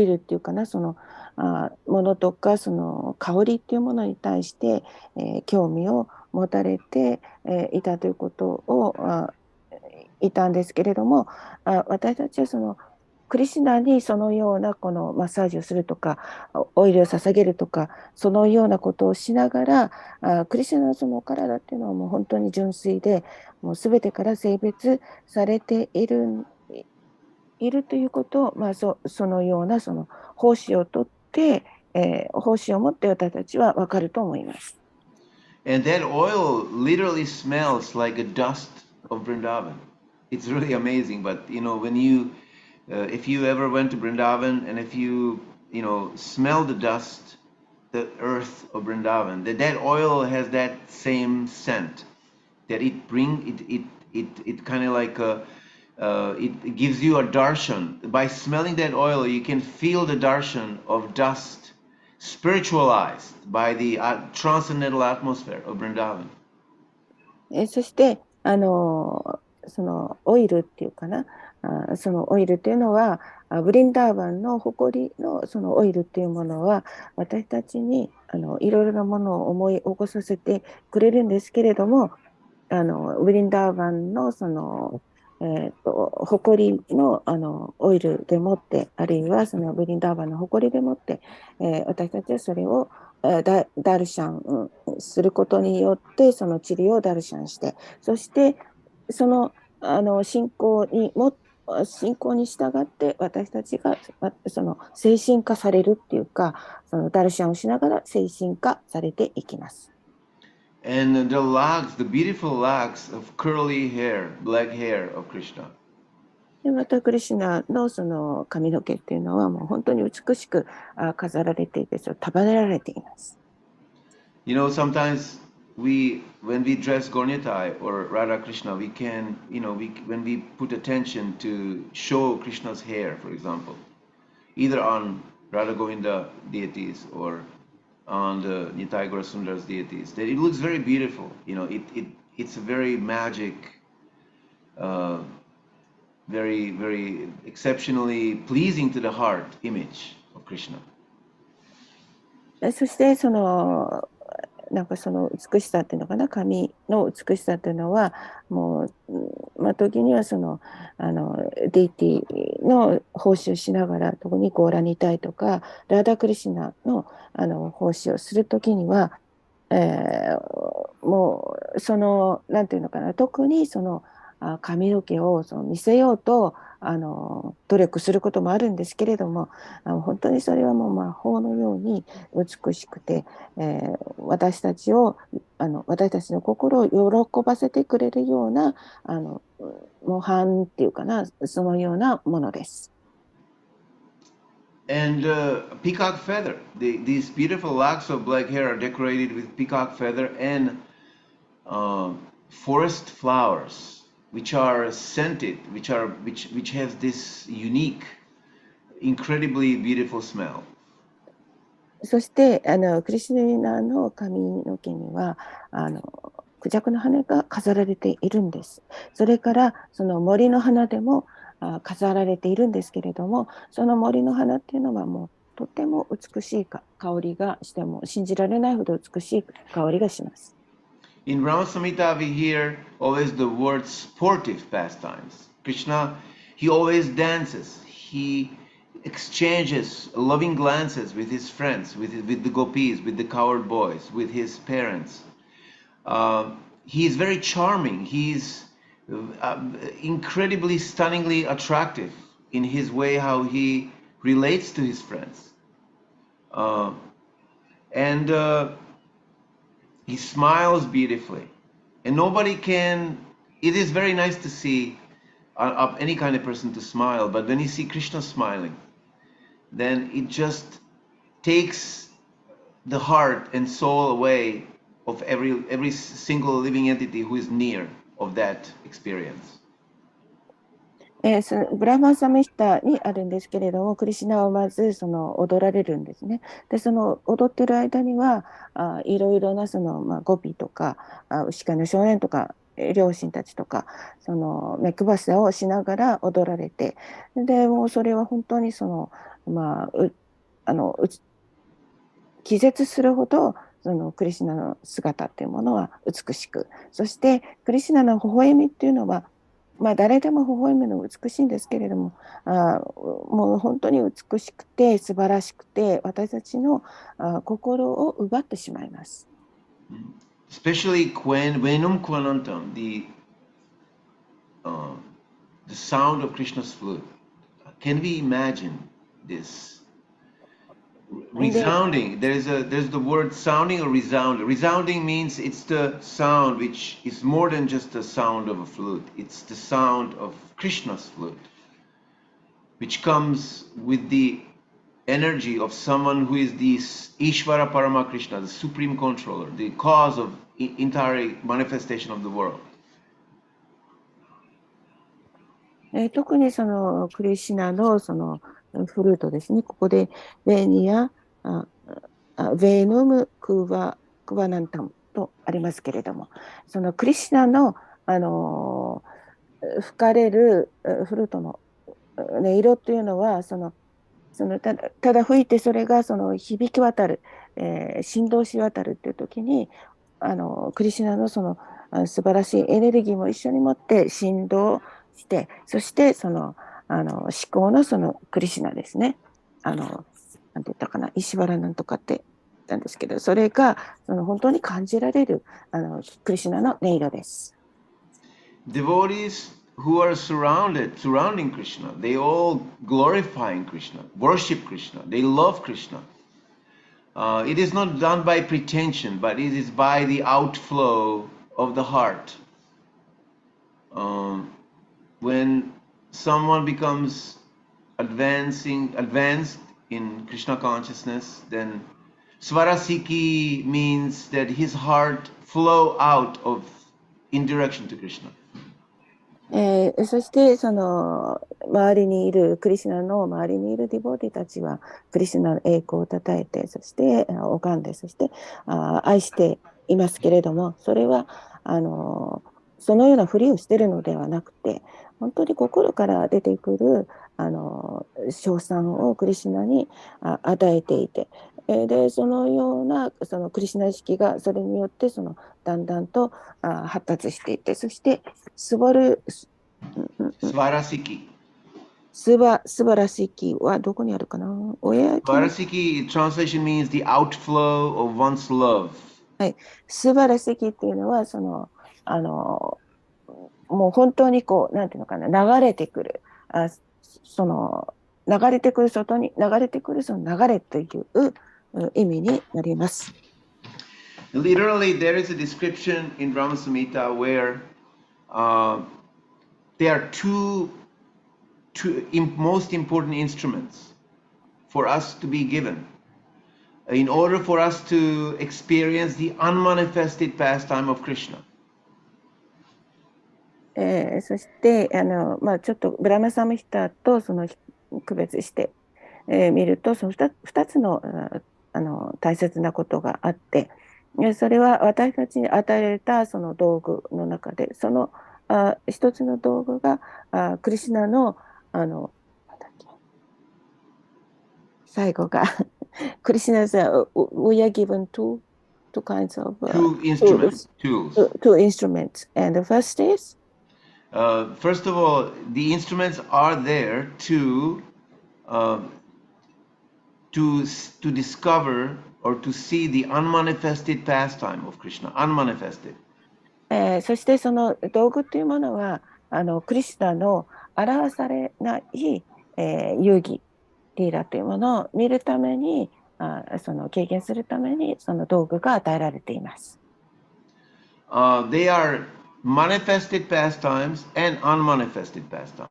ルっていうかな、ものとか香りっていうものに対して、興味を持たれて、いたということをいたんですけれども、私たちはクリシュナにそのようなこのマッサージをするとか、オイルを捧げるとか、そのようなことをしながら、クリシュナのそのお体っていうのはもう本当に純粋で、もうすべてから性別されているということを、そのようなその奉仕をとって、奉仕を持って私たちは分かると思います。And that oil literally smells like a dust of Vrindavan. It's really amazing. But when if you ever went to Vrindavan, and if you smell the dust, the earth of Vrindavan, that oil has that same scent. That it kind of like it gives you a darshan. By smelling that oil, you can feel the darshan of dust spiritualized by the transcendental atmosphere of Vrindavan. そしてそのオイルっていうかな、そのオイルっていうのはブリンダーバンの誇りのそのオイルっていうものは私たちにいろいろなものを思い起こさせてくれるんですけれども、ブリンダーバンのその誇りのオイルでもって、あるいはそのブリンダーバンの誇りでもって、私たちはそれをダルシャンすることによってその治療をダルシャンして、そしてその信仰に従って私たちがその精神化されるっていうか、そのダルシャンをしながら精神化されていきます。And the beautiful locks of curly hair, black hair of Krishna. でまたクリシュナのその髪の毛っていうのはもう本当に美しく飾られていて、束ねられています。Sometimes when we dress Gaurnitai or Radha Krishna, we can, when we put attention to show Krishna's hair, for example, either on Radha Govinda deities or on the Nitai Gaura Sundar's deities, that it looks very beautiful. It's a very magic, very, very exceptionally pleasing to the heart image of Krishna. そしてその美しさっていうのかな、髪の美しさっていうのはもう、時にはそのデイティの奉仕をしながら、特にゴーラニタイとかラーダクリシナの奉仕をするときには、もうそのなんていうのかな、特にその髪の毛を見せようと努力することもあるんですけれども、本当にそれはもう魔法のように美しくて、私たちの心を喜ばせてくれるような模範っていうかな、そのようなものです。And peacock feather. These beautiful locks of black hair are decorated with peacock feather and forest flowers, which are scented, which has this unique, incredibly beautiful smell. そしてクリシュナの髪の毛にはクジャクの羽が飾られているんです。それからその森の花でも飾られているんですけれども、その森の花っていうのはもうとても美しい香りがして、も信じられないほど美しい香りがします。In Brahma Samhita, we hear always the word sportive pastimes. Krishna, he always dances. He exchanges loving glances with his friends, with the gopis, with the cowherd boys, with his parents. He is very charming. He's incredibly, stunningly attractive in his way how he relates to his friends. And he smiles beautifully. And it is very nice to see any kind of person to smile, but when you see Krishna smiling, then it just takes the heart and soul away of every single living entity who is near of that experience. ブラマサミヒタにあるんですけれども、クリシュナはまず踊られるんですね。で、その踊ってる間にはいろいろなゴピとか牛飼いの少年とか両親たちとか目配せをしながら踊られて、でもうそれは本当に気絶するほどクリシュナの姿っていうものは美しく、そしてクリシュナの微笑みっていうのはまあ、誰でも微笑むのが美しいんですけれども、もう本当に美しくて素晴らしくて、私たちの心を奪ってしまいます。Especially Venum Kwanantam, the sound of Krishna's flute. Can we imagine this? Resounding. There's the word sounding or resounding. Resounding means it's the sound which is more than just the sound of a flute. It's the sound of Krishna's flute, which comes with the energy of someone who is the Ishvara Parama Krishna, the supreme controller, the cause of entire manifestation of the world. 特にそのクリシナのそのフルートですね。ここでベーニア、ベーヌムクワナンタムとありますけれども、そのクリシナの、吹かれるフルートの音色というのはただ吹いてそれがその響き渡る、振動し渡るっていう時にクリシナのその素晴らしいエネルギーも一緒に持って振動して、そして思考のそのクリシナですね。なんて言ったかな、石原なんとかって言ったんですけど、それが本当に感じられるクリシナの音色です。Devotees who are surrounding Krishna, they all glorifying Krishna, worship Krishna, they love Krishna. It is not done by pretension, but it is by the outflow of the heart. When someone becomes advanced in Krishna consciousness, then Svarasiki means that his heart flow out in direction to Krishna. そして周りにいるクリシナの周りにいるディボーティたちはクリシナの栄光をたたえて、そして拝んで、そして愛していますけれども、それはそのようなふりをしているのではなくて、本当に心から出てくる称賛をクリシナに与えていて、でそのようなそのクリシナ意識がそれによってだんだんと発達していって、そして素晴らしきはどこにあるかな。素晴らしき translation means the outflow of one's love. はい、素晴らしきっていうのはもう本当になんていうのかな、流れてくる流れてくる外に流れてくるその流れという意味になります。Literally, there is a description in Brahma Samhita where there are two most important instruments for us to be given in order for us to experience the unmanifested pastime of Krishna. そしてちょっとブラマサムヒタと区別して見ると、その2つの大切なことがあって、それは私たちに与えられたその道具の中で、その一つの道具がクリシナの最後がクリシナさん we are given two kinds of two instruments. Two instruments, and the first is first of all, the instruments are there to discover or to see the unmanifested pastime of Krishna, unmanifested. そしてその道具というものはクリシナの表されない、遊戯リーラというものを見るために経験するためにその道具が与えられています。They are manifested pastimes and unmanifested pastimes.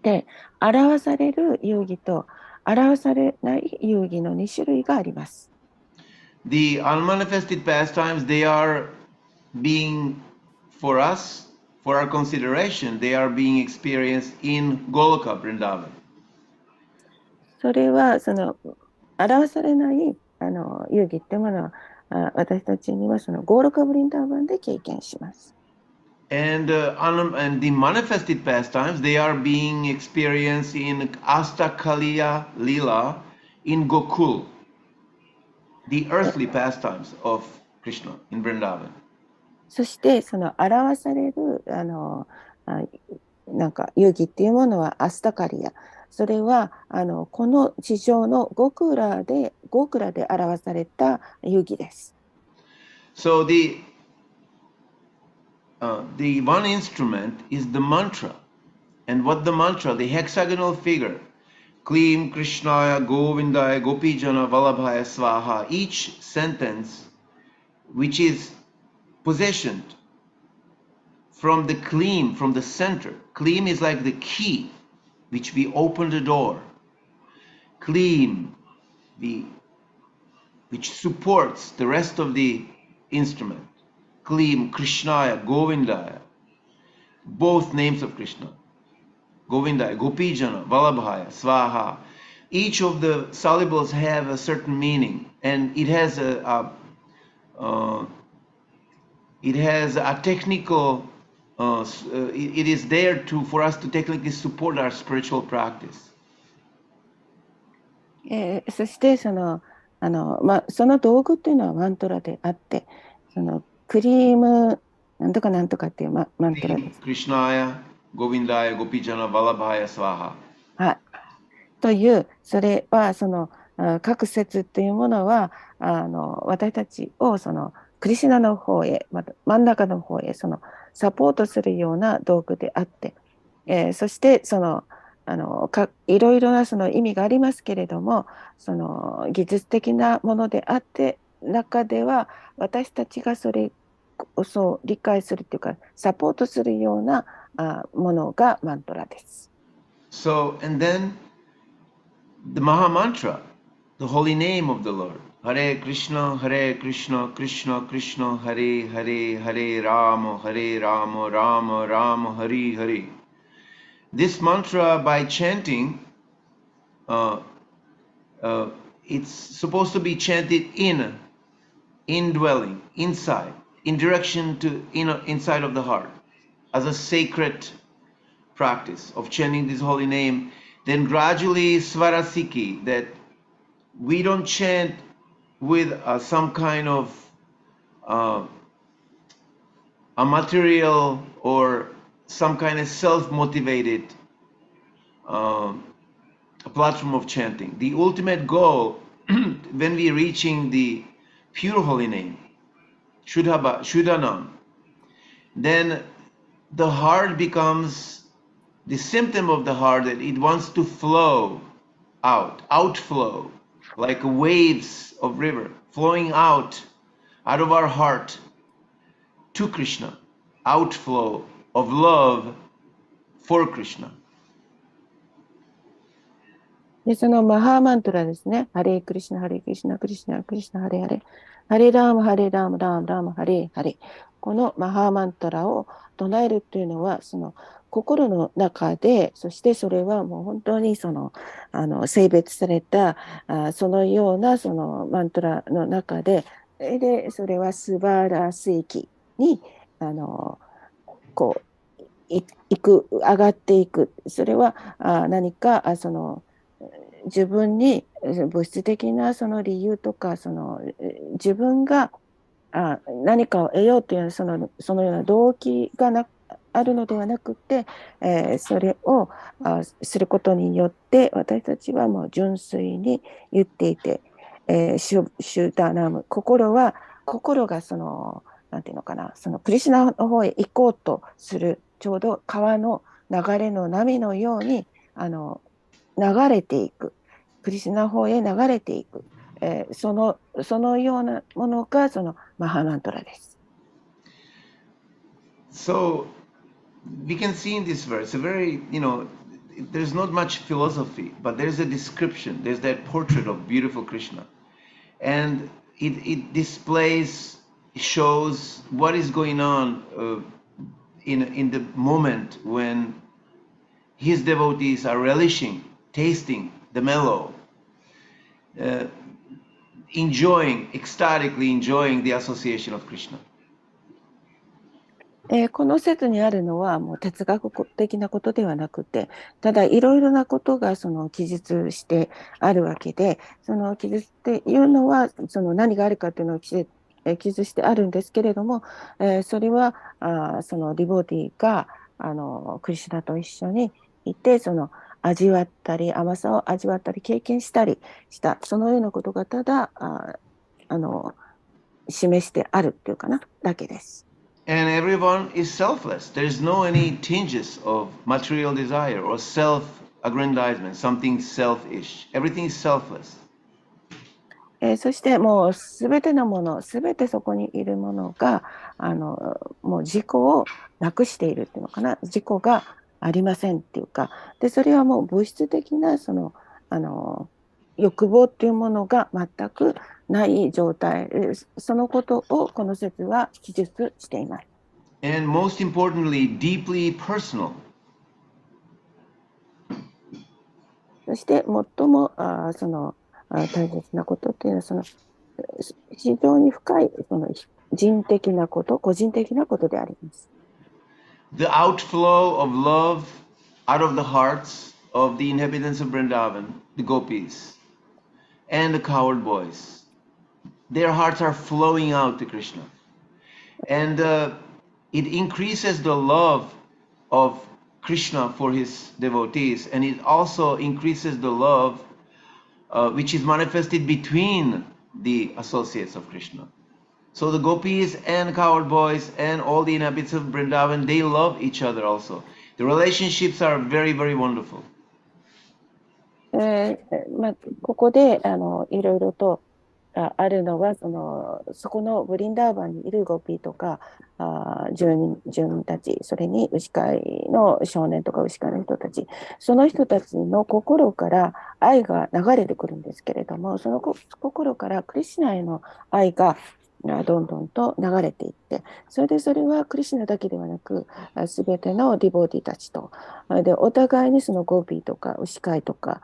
で、表される遊戯と表されない遊戯の2種類があります。The unmanifested pastimes, they are being, for us, for our consideration, they are being experienced in Goloka, Vrindavan. それは表されない遊戯っていうものは私たちにはゴーロカブリンダーバンで経験します。And the manifested pastimes, they are being experienced in Astakaliya Lila in Gokul, the earthly pastimes of Krishna in Vrindavan. そして表されるなんか遊戯っていうものはアスタカリア。それはこの地上のゴクラで表された遊戯です。So the one instrument is the mantra. And what the mantra, the hexagonal figure, Klim Krishnaya Govindaya Gopijana Vallabhaya Swaha, each sentence which is possessioned from the Klim, from the center. Klim is like the key which we open the door. Klim, which supports the rest of the instrument. Klim Krishnaya Govindaya, both names of Krishna. Govinda, Gopijana, Vallabhaya, Swaha. Each of the syllables have a certain meaning, and it has a technical. It is there for us to technically support our spiritual practice. そしてその道具っていうのはマントラであって、クリームなんとかなんとかっていうマントラです。Krishnaya, Govindaya, Gopijana, Vallabhaya, Swaha. はい。という、それは各節っていうものは私たちをクリシュナの方へ、また真ん中の方へサポートするような道具であって、そしていろいろな意味がありますけれども、技術的なものであって中では私たちがそれを理解するというかサポートするようなものがマントラです。So, and then the Maha Mantra, the holy name of the Lord. Hare Krishna, Krishna Krishna, Hare Hare, Hare Rama, Rama Rama, Hare Hare. This mantra, by chanting, it's supposed to be chanted indwelling, inside, in direction to inside of the heart, as a sacred practice of chanting this holy name. Then gradually Svarasiki, that we don't chant with some kind of a material or some kind of self-motivated platform of chanting. The ultimate goal, when we are reaching the pure holy name, Shuddhanam, then the heart becomes the symptom of the heart that it wants to flow outflow, like waves of river flowing out of our heart to Krishna, outflow of love for Krishna. で、そのマハーマントラですね。ハレークリシナ、ハレークリシナ、クリシナ、クリシナ、ハレーハレー。ハレーラーマ、ハレーラーマ、ラーマ、ラーマ、ハレーハレー。このマハーマントラを唱えるというのは、心の中で、そしてそれはもう本当に性別された、そのようなマントラの中で、それは素晴らしい気に、こう、上がっていく。それは何か、自分に物質的な理由とか自分が何かを得ようというそのような動機があるのではなくて、それをすることによって私たちはもう純粋に言っていて、シュダナム、心がなんていうのかな、クリシュナの方へ行こうとするちょうど川の流れの波のように流れていく、クリシュナの方へ流れていく、そのようなものがマハマントラです。So we can see in this verse a very, there's not much philosophy, but there's a description, there's that portrait of beautiful Krishna, and it displays, shows what is going on in the moment when his devotees are relishing, tasting the mellow, ecstatically enjoying the association of Krishna. この説にあるのはもう哲学的なことではなくて、ただいろいろなことが記述してあるわけで、記述っていうのは何があるかというのを記述してあるんですけれども、それはそのディボティがクリシュナと一緒にいて、その味わったり、甘さを味わったり、経験したりした、そのようなことがただ示してあるっていうかな、だけです。And everyone is selfless. There is no any tinges of material desire or self-aggrandizement, something selfish. Everything is selfless. そしてもうすべてのもの、すべてそこにいるものがもう自己をなくしているっていうのかな、自己がありませんっていうか、でそれはもう物質的なその欲望っていうものが全くない状態、そのことをこの説は記述しています。And most importantly, deeply personal. そして最もその大切なことっていうのはその非常に深いその人的なこと、個人的なことであります。The outflow of love out of the hearts of the inhabitants of Vrindavan, the gopis, and the coward boys. Their hearts are flowing out to Krishna. And it increases the love of Krishna for his devotees, and it also increases the love which is manifested between the associates of Krishna. So the gopis and coward boys and all the inhabitants of Vrindavan, they love each other also. The relationships are very, very wonderful. ここでいろいろとあるのはそこのブリンダーバンにいるゴピーとか住民たち、それに牛飼いの少年とか牛飼いの人たち、その人たちの心から愛が流れてくるんですけれども、その心からクリシュナへの愛がどんどんと流れていって、それはクリシュナだけではなくすべてのディボーティたちとでお互いにそのゴーピーとか牛飼いとか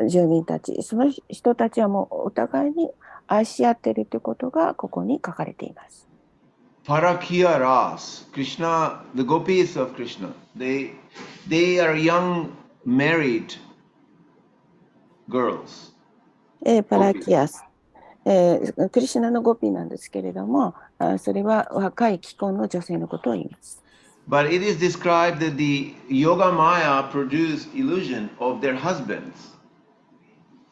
住民たち、その人たちはもうお互いに愛し合っているということがここに書かれています。Parakya Ras, Krishna, the gopis of Krishna, they are young married girls. パラキアス、クリシュナのゴピーなんですけれども、それは若い既婚の女性のことを言います。But it is described that the Yoga Maya produced illusion of their husbands,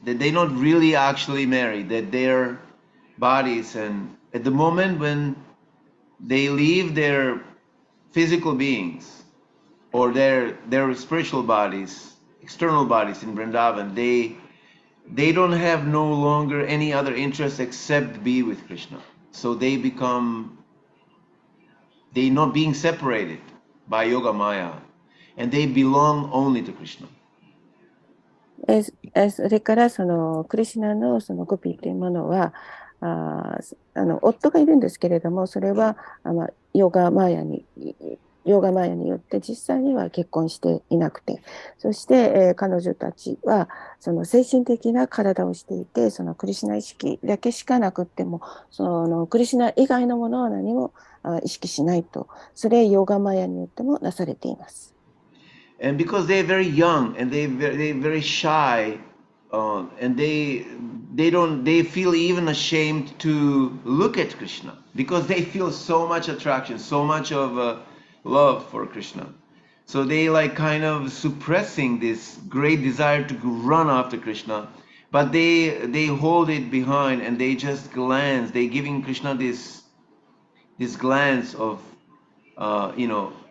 that they're not really actually married, that their bodies, and at the moment when they leave their physical beings or their spiritual bodies, external bodies in Vrindavan, they don't have no longer any other interest except be with Krishna. So they not being separated by Yoga Maya, and they belong only to Krishna. それからそのクリシュナのそのゴピーというものは夫がいるんですけれども、それはヨガマヤによって実際には結婚していなくて、そして、彼女たちはその精神的な体をしていて、そのクリシュナ意識だけしかなくっても、そのクリシュナ以外のものは何も意識しないと、それヨガマヤによってもなされています。And because they're very young and they're very shy, and they feel even ashamed to look at Krishna because they feel so much attraction, so much of love for Krishna. So they like kind of suppressing this great desire to run after Krishna, but they hold it behind and they just glance. They giving Krishna this glance of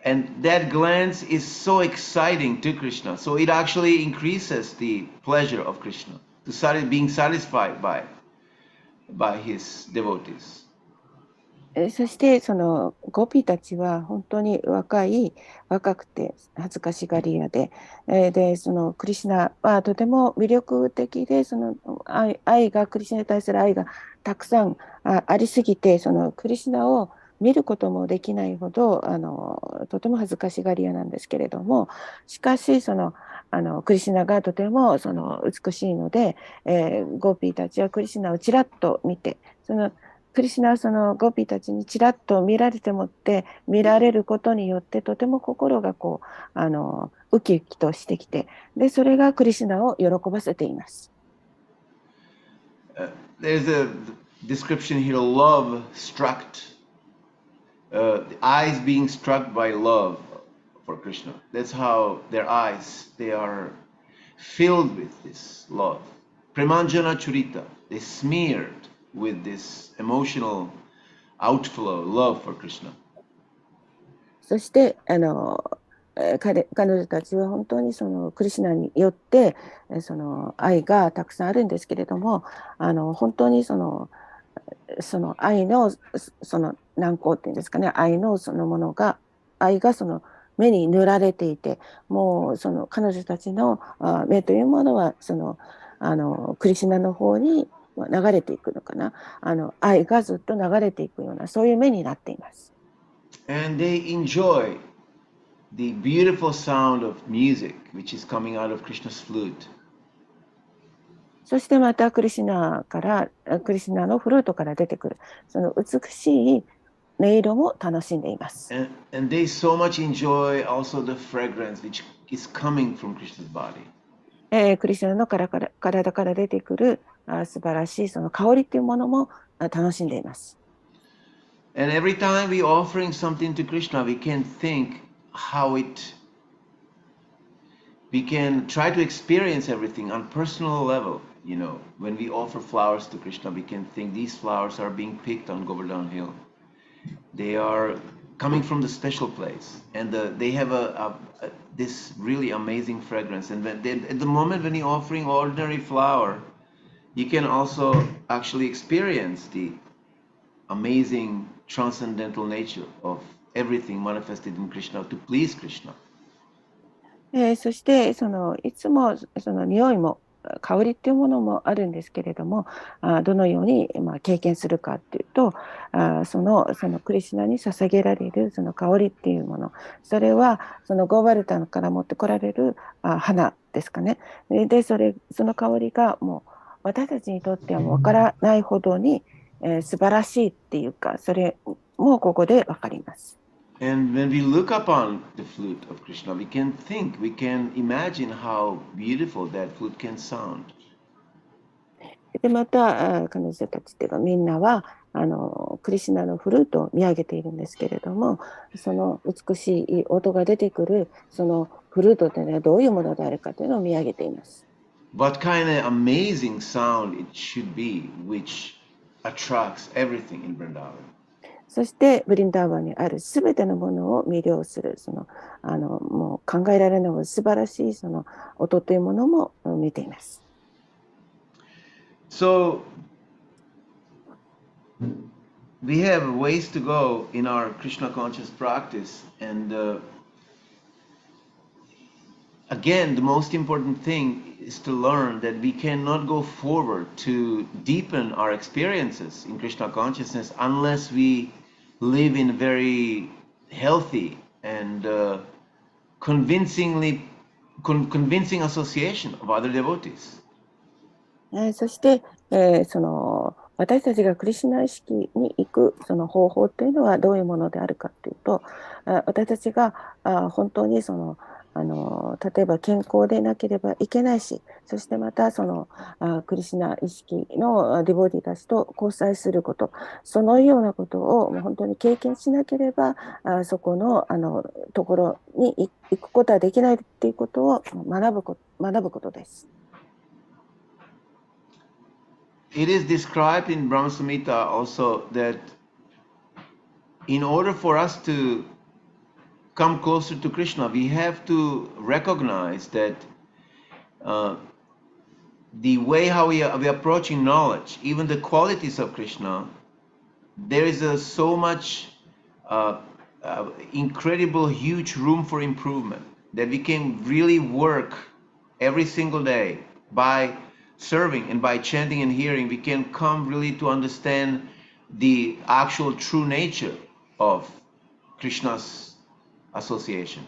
and that glance is so exciting to Krishna. So it actually increases the pleasure of Krishna to start being satisfied by his devotees. そしてそのゴピたちは本当に若くて恥ずかしがり屋で、そのクリシュナはとても魅力的で、そのクリシュナに対する愛がたくさんありすぎて、そのクリシュナを見ることもできないほどとても恥ずかしがり屋なんですけれども、しかしそのクリシュナがとてもその美しいので、ゴピたちはクリシュナをちらっと見て、そのクリシュナはそのゴピたちにちらっと見られることによってとても心がこうウキウキとしてきて、でそれがクリシュナを喜ばせています。There's a description here: love struck, the eyes being struck by love for Krishna. That's how their eyes, they are filled with this love. Premanjana Churita, they smeared with this emotional outflow, love for Krishna. そして彼女たちは本当にそのクリシュナによってその愛がたくさんあるんですけれども、本当にその愛のその軟膏っていうんですかね、愛のそのものが、愛がその目に塗られていて、もうその彼女たちの目というものはそのクリシュナの方に流れていくのかな、愛がずっと流れていくような、そういう目になっています。And they enjoy the beautiful sound of music which is coming out of Krishna's flute. そしてまたクリシュナのフルートから出てくるその美しい音色も楽しんでいます。And they so much enjoy also the fragrance which is coming from Krishna's body. クリシュナの体から出てくる素晴らしいその香りというものも楽しんでいます。And every time we offering something to Krishna, we can think how we can try to experience everything on personal level. You know, when we offer flowers to Krishna, we can think these flowers are being picked on Govardhan Hill. They are coming from the special place, and they have this really amazing fragrance. And at the moment when you're offering ordinary flower, you can also actually experience the amazing transcendental nature of everything manifested in Krishna to please Krishna. そしていつもその匂いも香りっていうものもあるんですけれども、どのように経験するかっていうと、そのクリシュナに捧げられるその香りっていうもの、それはそのゴーバルタンから持ってこられる花ですかね。でその香りがもう私たちにとってはもう分からないほどに、素晴らしいっていうか、それもここで分かります。And when we look upon the flute of Krishna, we can imagine how beautiful that flute can sound. でまた彼女たちというかみんなはクリシュナのフルートを見上げているんですけれども、その美しい音が出てくるそのフルートというのはどういうものであるかというのを見上げています。What kind of amazing sound it should be, which attracts everything in Vrindavan. そしてブリンダーバンにあるすべてのものを魅了するもう考えられない素晴らしいその音というものも見ています。So we have ways to go in our Krishna conscious practice, and again, the most important thing is to learn that we cannot go forward to deepen our experiences in Krishna consciousness unless we live in a very healthy and convincing association of other devotees. そして、私たちがクリシュナ意識に行くその方法というのはどういうものであるかというと、私たちが本当に例えば健康でなければいけないし、そしてまたクリシュナ意識のディボディたちと交際すること、そのようなことをもう本当に経験しなければそこのところに行くことはできないということを学ぶことです。It is described in Brahma Samhita also that in order for us to come closer to Krishna, we have to recognize that the way how we are approaching knowledge, even the qualities of Krishna, there is so much incredible, huge room for improvement that we can really work every single day by serving and by chanting and hearing. We can come really to understand the actual true nature of Krishna's association.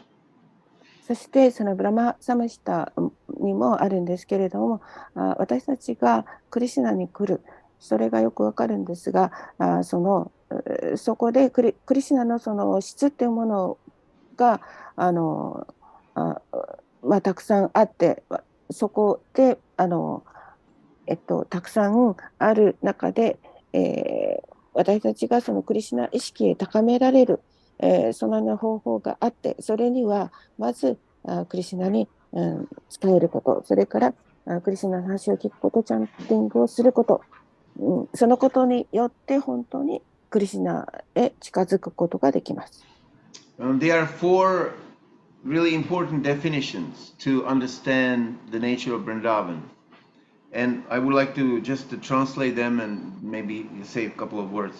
そしてそのブラマサムシタにもあるんですけれども、私たちがクリシュナに来る、それがよくわかるんですが、そこでクリシュナのその質というものがたくさんあって、そこでたくさんある中で、私たちがそのクリシュナ意識を高められるそのような方法があって、それにはまずクリシュナに、使えること、それからクリシュナの話を聞くこと、チャンティングをすること、そのことによって本当にクリシュナへ近づくことができます。There are four really important definitions to understand the nature of Vrindavan. And I would like to just to translate them and maybe say a couple of words.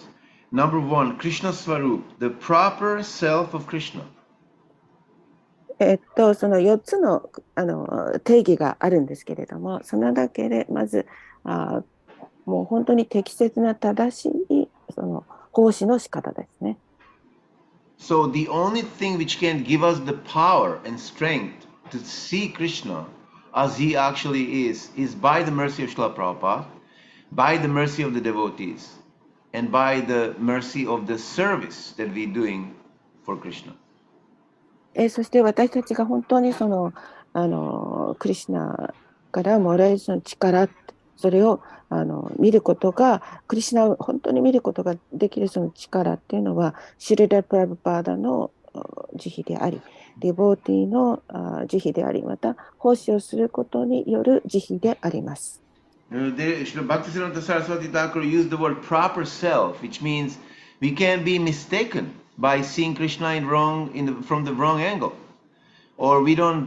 Number one, Krishna Swarup, the proper self of Krishna. その4つの、定義があるんですけれども、そのだけでまずもう本当に適切な正しいその奉仕の仕方ですね。So the only thing which can give us the power and strength to see Krishna as he actually is by the mercy of Srila Prabhupada, by the mercy of the devotees, and by the mercy of the service that we're doing for Krishna. そして私たちが本当にそのクリシュナからもらえるその力、それを見ることが、クリシュナを本当に見ることができるその力っていうのは、シリラ・プラブパーダの慈悲であり、デボーティの慈悲であり、また奉仕をすることによる慈悲であります。Srila Bhaktisiddhanta Saraswati Thakur used the word proper self, which means we can be mistaken by seeing Krishna from the wrong angle, or we don't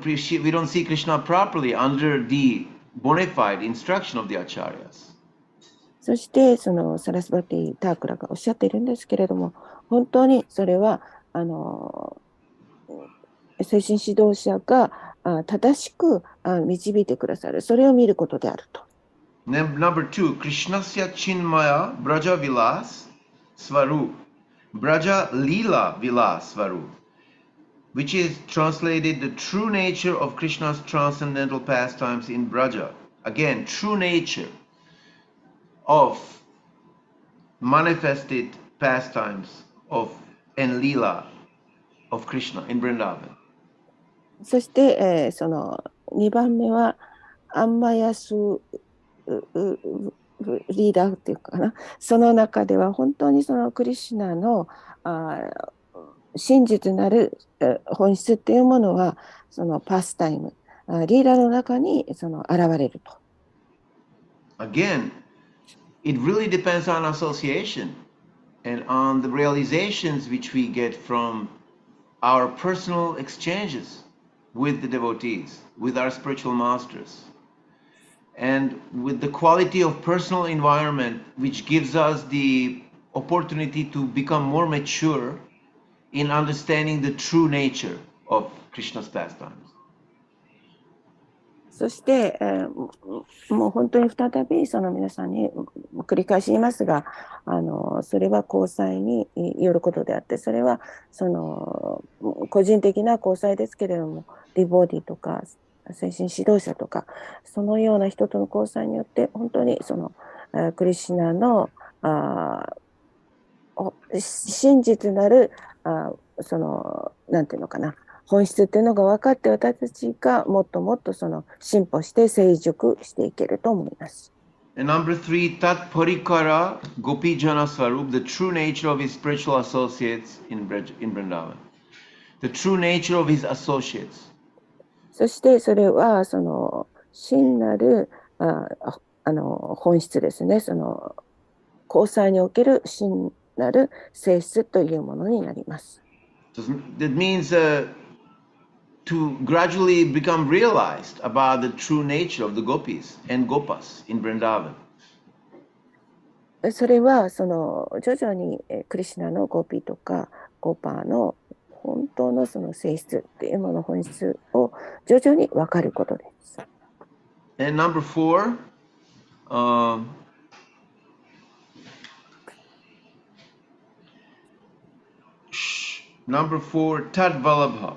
see Krishna properly under the bona fide instruction of the acharyas. そしてそのサラスバティ・タークラがおっしゃっているんですけれども、本当にそれは精神指導者が正しく導いてくださる、それを見ることであると。Number two, Krishnasya Chinmaya Braja Vilas Svarup, Braja Lila Vilas Svarup, which is translated the true nature of Krishna's transcendental pastimes in Braja. Again, true nature of manifested pastimes of and Lila of Krishna in Vrindavan. そして、その2番目はアンマヤスリーダーっていうかな、その中では本当にそのクリシュナの真実なる本質っていうものはそのパスタイム、リーダーの中にその現れると。Again, it really depends on association and on the realizations which we get from our personal exchanges with the devotees, with our spiritual masters, and with the quality of personal environment which gives us the opportunity to become more mature in understanding the true nature of Krishna's pastimes. そして、もう本当に再びその皆さんに繰り返し言いますが、それは交際によることであって、それはその個人的な交際ですけれども、ディボーディとか精神指導者とか、そのような人との交際によって、本当にそのクリシュナの真実なるそのなんていうのかな、本質っていうのが分かって、私たちがもっともっとその進歩して成熟していけると思います。And number three, Tat Parikara Gopi Jana Swarup, the true nature of his spiritual associates in Vrindavan. The true nature of his associates. そしてそれはその真なる本質ですね。その交際における真なる性質というものになります。That means to gradually become realized about the true nature of the gopis and gopas in Vrindavan. それはその徐々にクリシュナのゴピとかゴパーの本当のその性質っていうもの、本質を徐々に分かることです。And number four, Tat Vallabha,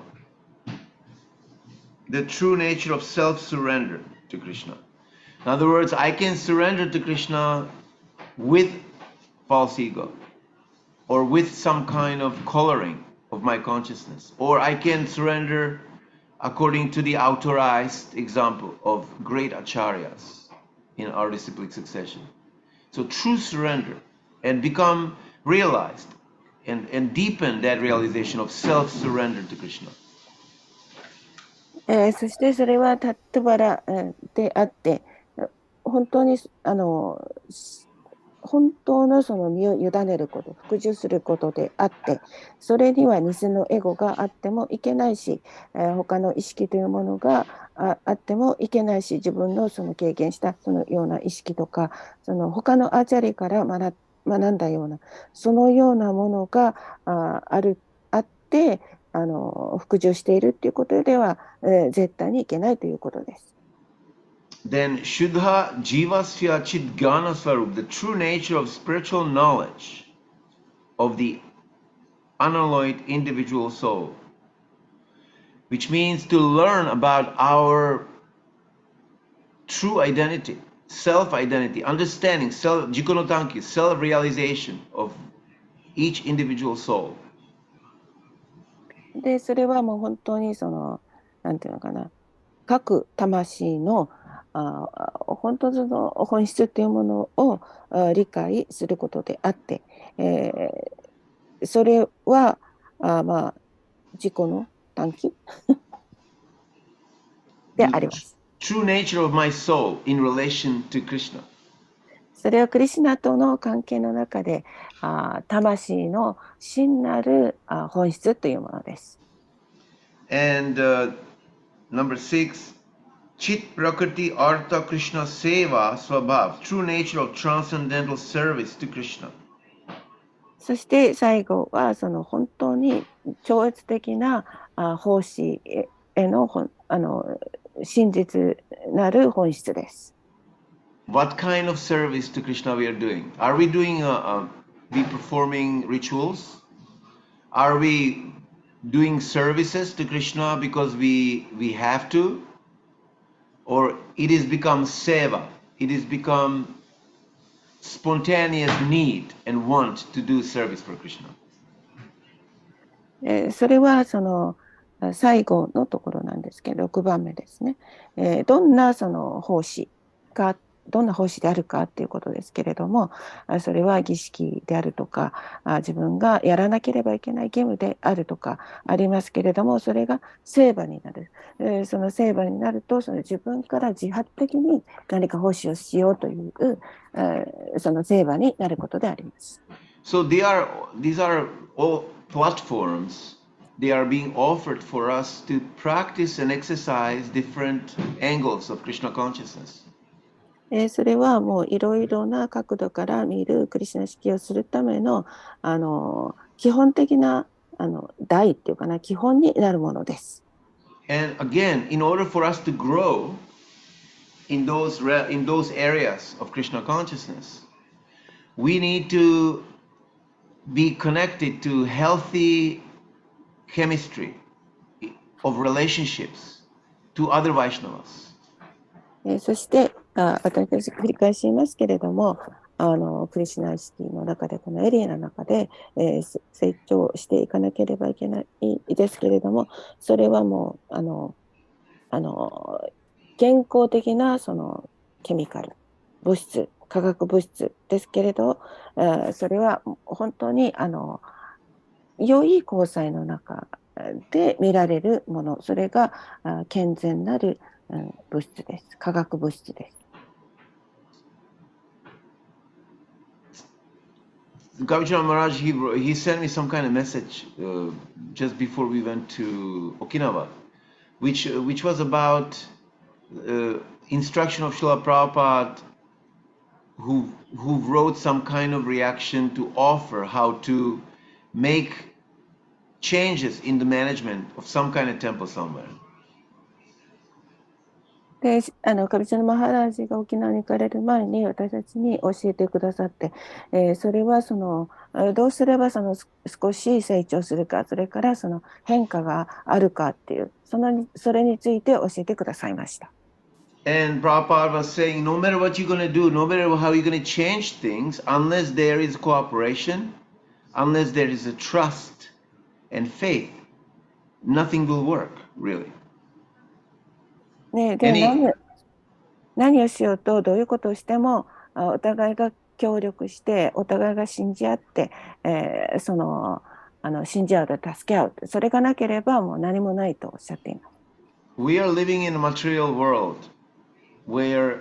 the true nature of self-surrender to Krishna. In other words, I can surrender to Krishna with false ego, or with some kind of coloring of my consciousness, or I can surrender according to the authorized example of great acharyas in our disciplic succession. So true surrender and become realized and deepen that realization of self-surrender to Krishna. そしてそれはタットバラであって、本当に本当のその身を委ねること、服従することであって、それには偽のエゴがあってもいけないし、他の意識というものがあってもいけないし、自分のその経験したそのような意識とか、その他のアーチャリーから学んだような、そのようなものがあって、服従しているということでは、絶対にいけないということです。Then Shuddha Jivasya Chidgana Swarup, the true nature of spiritual knowledge of the unalloyed individual soul, which means to learn about our true identity, self-identity, understanding, jikonotanki, self-realization of each individual soul. で、それはもう本当になんていうのかな、各魂の本当の本質というものを理解することであって、それはまあ自己の短期であります。True nature of my soul in relation to Krishna. それはクリシュナとの関係の中で魂の真なる本質というものです。And number 6, Chit Prakriti Artha Krishna Seva Swabhav, true nature of transcendental service to Krishna. そして最後はその本当に超越的な奉仕への真実なる本質です。What kind of service to Krishna we are doing? Are we doing we performing rituals? Are we doing services to Krishna because we have to? Or it has become seva, it has become spontaneous need and want to do service for Krishna. それはその最後のところなんですけど、6番目ですね。どんなその奉仕か、どんな奉仕であるかっていうことですけれども、それは儀式であるとか、自分がやらなければいけない義務であるとかありますけれども、それが聖馬になる。その聖馬になると、その自分から自発的に何か奉仕をしようという、その聖馬になることであります。So these are all platforms. They are being offered for us to practice and exercise different angles of Krishna consciousness. それはもういろいろな角度から見るクリシュナ式をするための基本的な題っていうかな、基本になるものです。And again, in order for us to grow in those areas of Krishna consciousness, we need to be connected to healthy chemistry of relationships to other Vaishnavas. そして私たち繰り返し言いますけれども、クリシュナ意識の中でこのエリアの中で、成長していかなければいけないですけれども、それはもう健康的なそのケミカル物質、化学物質ですけれど、それは本当に良い交際の中で見られるもの、それが健全なる物質です。化学物質です。Kavichara Maharaj, he sent me some kind of message just before we went to Okinawa, which was about instruction of Srila Prabhupada, who wrote some kind of reaction to offer how to make changes in the management of some kind of temple somewhere. で、カビチャのマハラージが沖縄に行かれる前に私たちに教えてくださって、それはどうすれば少し成長するか、それからその変化があるかっていう、それについて教えてくださいました。And Prabhupada was saying, no matter what you're going to do, no matter how you're going to change things, unless there is cooperation, unless there is a trust and faith, nothing will work, really. で何をしようとどういうことをしてもお互いが協力してお互いが信じ合って、信じ合うと助け合う。それがなければもう何もないとおっしゃっています。We are living in a material world where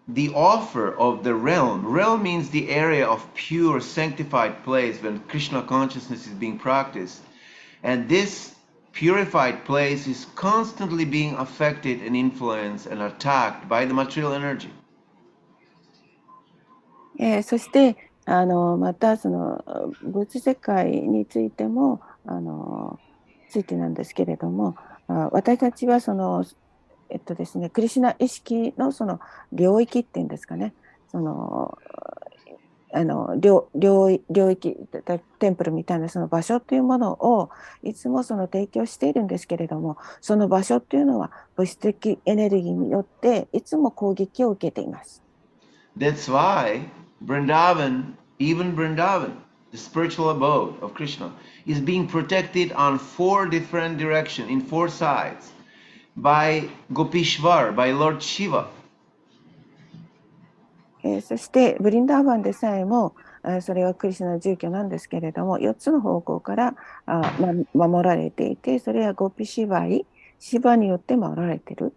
the offer of the realm means the area of pure sanctified place when Krishna consciousness is being practiced, and this purified place is constantly being affected and influenced and attacked by the material energy. そしてまたその物世界についてもついてなんですけれども、私たちはそのですね、クリシュナ意識のその領域っていうんですかね、その領域、テンプルみたいなその場所というものをいつもその提供しているんですけれども、その場所というのは物質的エネルギーによっていつも攻撃を受けています。That's why Vrindavan, even Vrindavan, the spiritual abode of Krishna, is being protected on 4 different directions, in 4 sides, by Gopishvar, by Lord Shiva. そしてブリンダーバンでさえもそれはクリシュナの住居なんですけれども、4つの方向から守られていて、それはゴピシバイ、シバによって守られている。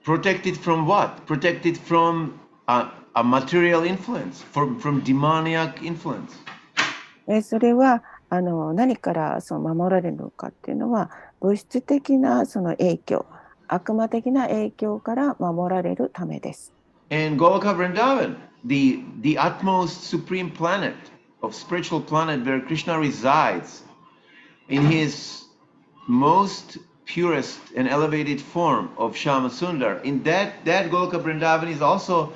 Protected from what? Protected from a material influence, from demoniac influence. それは何から守られるのかっていうのは、物質的なその影響、悪魔的な影響から守られるためです。And Golaka Vrindavan, the utmost supreme planet of spiritual planet where Krishna resides in his most purest and elevated form of Shama Sundar, in that Golaka Vrindavan is also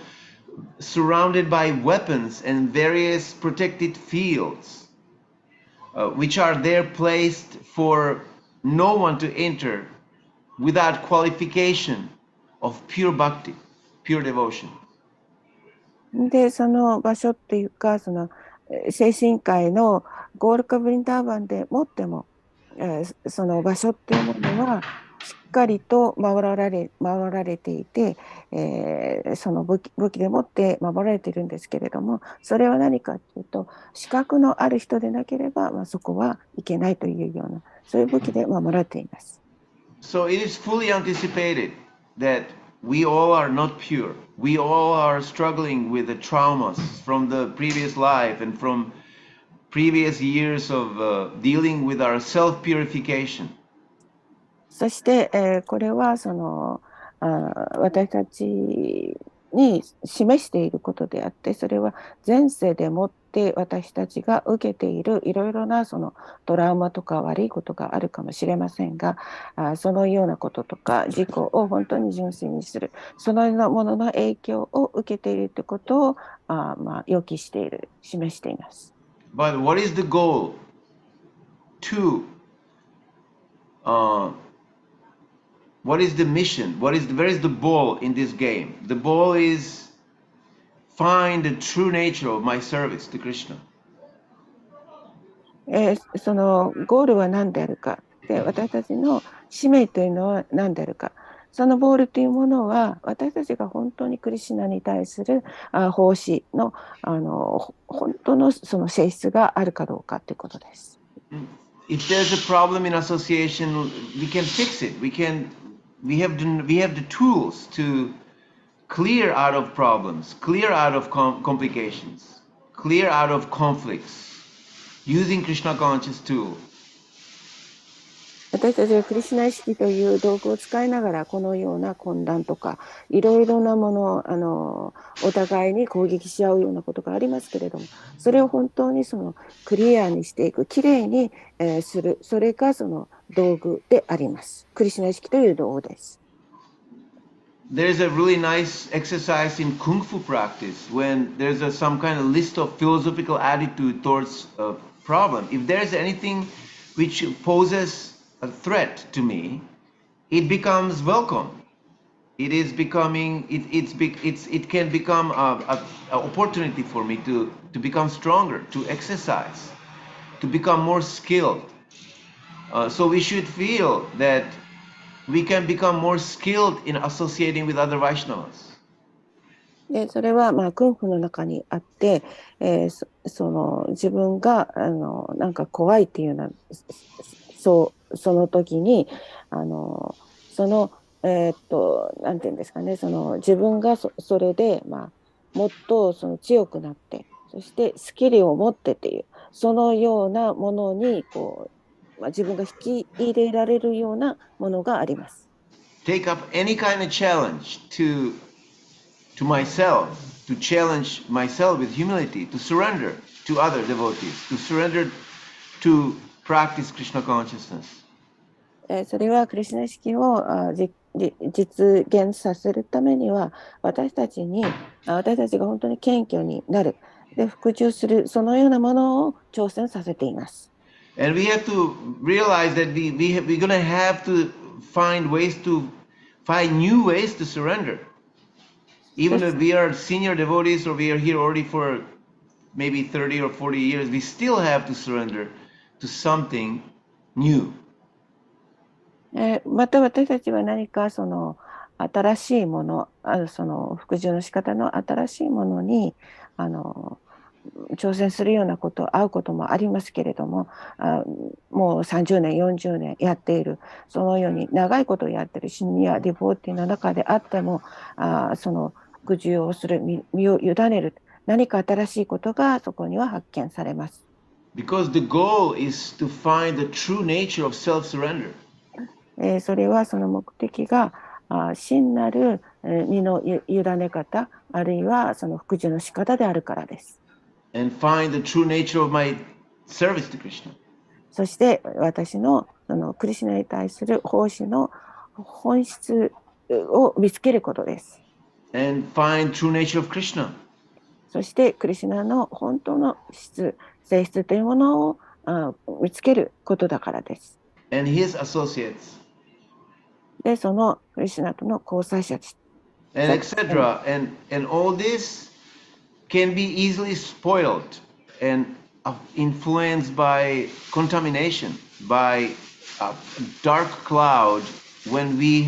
surrounded by weapons and various protected fields, which are there placed for no one to enter without qualification of pure bhakti, pure devotion. で、その場所っていうか、その精神界のゴールカブリンダーバンでもっても、その場所っていうものはしっかりと守られていて、その武器でもって守られているんですけれども、それは何かというと、資格のある人でなければ、そこはいけないというような、そういう武器で守られています。So it is fully anticipated that we all are not pure. We all are struggling with the traumas from the previous life and from previous years of dealing with our self-purification. そして、これはその私たちに示していることであって、それは前世でもって私たちが受けているいろいろなそのトラウマとか悪いことがあるかもしれませんが、そのようなこととか事故を本当に純粋にする、そのようなものの影響を受けているということを予期している、示しています。But what is the goal to what is the mission? Where is the ball in this game? The ball is find the true nature of my service to Krishna. そのゴールは何であるか、で私たちの使命というのは何であるか、そのボールというものは私たちが本当にクリシュナに対する奉仕の本当のその性質があるかどうかということです。If there's a problem in association, we can fix it. We have the tools to clear out of problems, clear out of complications, clear out of conflicts, using Krishna conscious tool. 私たちはクリシュナ意識という道具を使いながら、このような混乱とかいろいろなものお互いに攻撃し合うようなことがありますけれども、それを本当にそのクリアにしていく、きれいにする、それがその道具であります。クリシュナ意識という道具です。There's a really nice exercise in Kung Fu practice when there's some kind of list of philosophical attitude towards a problem. If there's anything which poses a threat to me, it becomes welcome. It is becoming it can become a opportunity for me to become stronger, to exercise, to become more skilled. So we should feel that we can become more skilled in associating with other Vaishnavas. でそれはまあ空腹の中にあって、その自分がなんか怖いっていうようなその時にそのなんていうんですかね、その自分がそれでまあもっとその強くなって、そしてスキルを持ってっていうそのようなものにこう、まあ、自分が引き入れられるようなものがあります。Take up any kind of challenge to myself, to challenge myself with humility, to surrender to other devotees, to surrender to practice Krishna consciousness. それはクリシュナ意識を実現させるためには私たちが本当に謙虚になる、で服従する、そのようなものを挑戦させています。And we have to realize that we're going to have to find new ways to surrender. Even if we are senior devotees or we are here already for maybe 30 or 40 years, we still have to surrender to something new. また私たちは何かその新しいもの、その服従の仕方の新しいものに挑戦するようなこと、会うこともありますけれども、もう30年40年やっている、そのように長いことをやっているシニアディボーティーの中であっても、その服従をする、身を委ねる、何か新しいことがそこには発見されます。Because the goal is to find the true nature of self-surrender. それはその目的が真なる身の委ね方、あるいはその服従の仕方であるからです。And find the true nature of my service to Krishna. そして私のクリシュナに対する奉仕の本質を見つけることです。And find true nature of Krishna. そしてクリシュナの本当の性質というものを見つけることだからです。And his associates. で、そのクリシュナとの交際者 And etc. And all this can be easily spoiled and influenced by contamination, by a dark cloud when we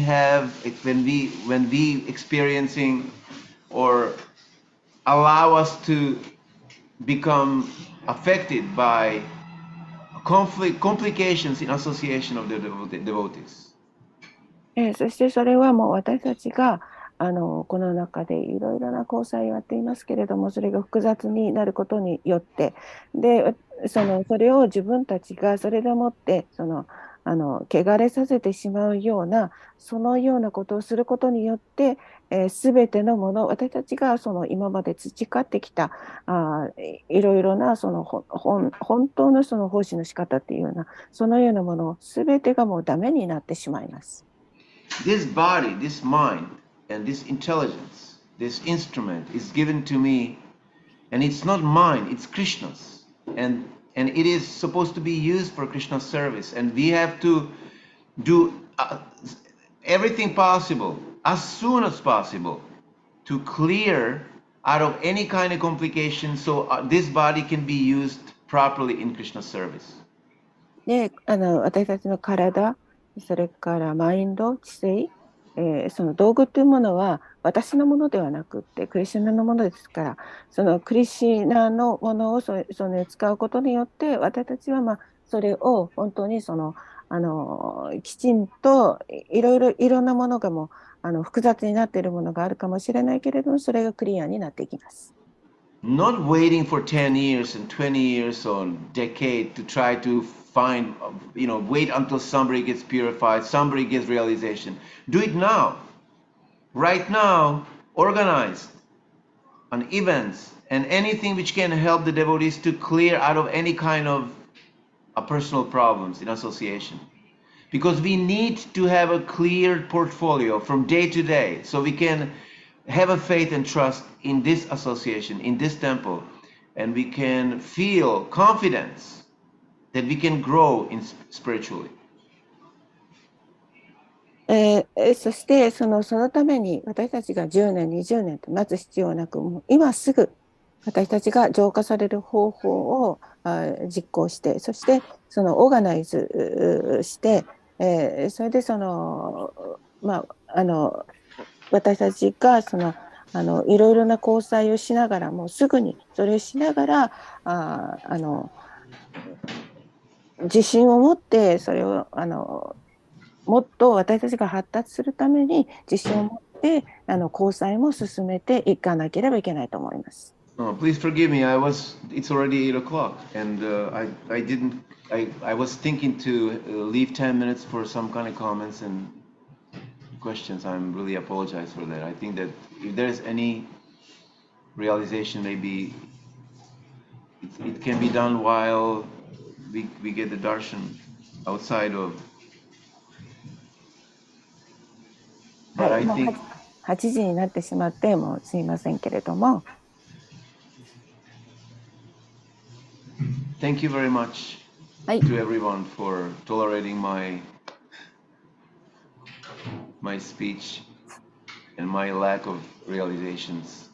experiencing or allow us to become affected by complications in association of the devotees. そしてそれはもう私たちがこの中でいろいろな交際をやっていますけれども、それが複雑になることによって、でそれを自分たちがそれでもって汚れさせてしまうような、そのようなことをすることによって、全てのもの、私たちが今まで培ってきたいろいろな本当の奉仕の仕方っていうような、そのようなもの全てがもうダメになってしまいます。This body, this mind, and this intelligence, this instrument is given to me, and it's not mine, it's Krishna's. And it is supposed to be used for Krishna's service. And we have to do everything possible, as soon as possible, to clear out of any kind of complication so this body can be used properly in Krishna's service. で、私たちの体、それからマインド、知性、その道具というものは私のものではなくってクリシュナのものですから、そのクリシュナのものを使うことによって私たちはそれを本当にきちんといろんなものがもう複雑になっているものがあるかもしれないけれども、それがクリアになっていきます。Not waiting for 10 years and 20 years or decade to try to find, wait until somebody gets purified, somebody gets realization. Do it now. Right now, organize an events and anything which can help the devotees to clear out of any kind of personal problems in association. Because we need to have a clear portfolio from day to day so we can have a faith and trust in this association, in this temple, and we can feel confidence that we can grow spiritually. そしてそのために私たちが10年20年と待つ必要なく、もう今すぐ私たちが浄化される方法を実行して、そしてオーガナイズして、それで私たちがいろいろな交際をしながらもすぐにそれをしながら自信を持ってそれをもっと私たちが発達するために自信を持って交際も進めていかなければいけないと思います。Please forgive me. It's already 8 o'clock, and I was thinking to leave 10 minutes for some kind of comments and questions. I'm really apologize for that. I think that if there's any realization, maybe it can be done while we get the darshan outside of. But I think 8時になってしまってもうすいませんけれども。Thank you very much to everyone for tolerating my speech and my lack of realizations.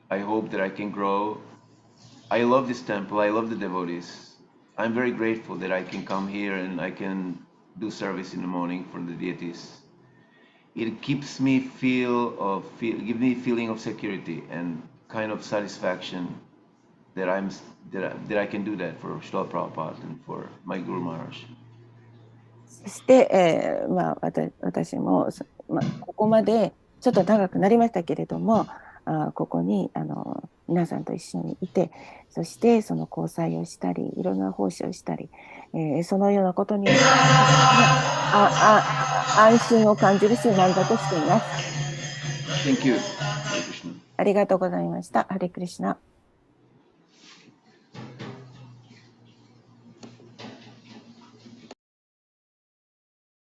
I hope that I can grow. I love this temple. I love the devotees. I'm very grateful that I can come here and I can do service in the morning for the deities. It keeps me give me a feeling of security and kind of satisfaction that I can do that for Srila Prabhupada and for my Guru Maharaj. そして、私も、ここまでちょっと長くなりましたけれども、ここに皆さんと一緒にいて、そしてその交際をしたり、いろんな奉仕をしたり、そのようなことによって安心を感じるし、満足しています。Thank you. ありがとうございました。ハレクリシナ。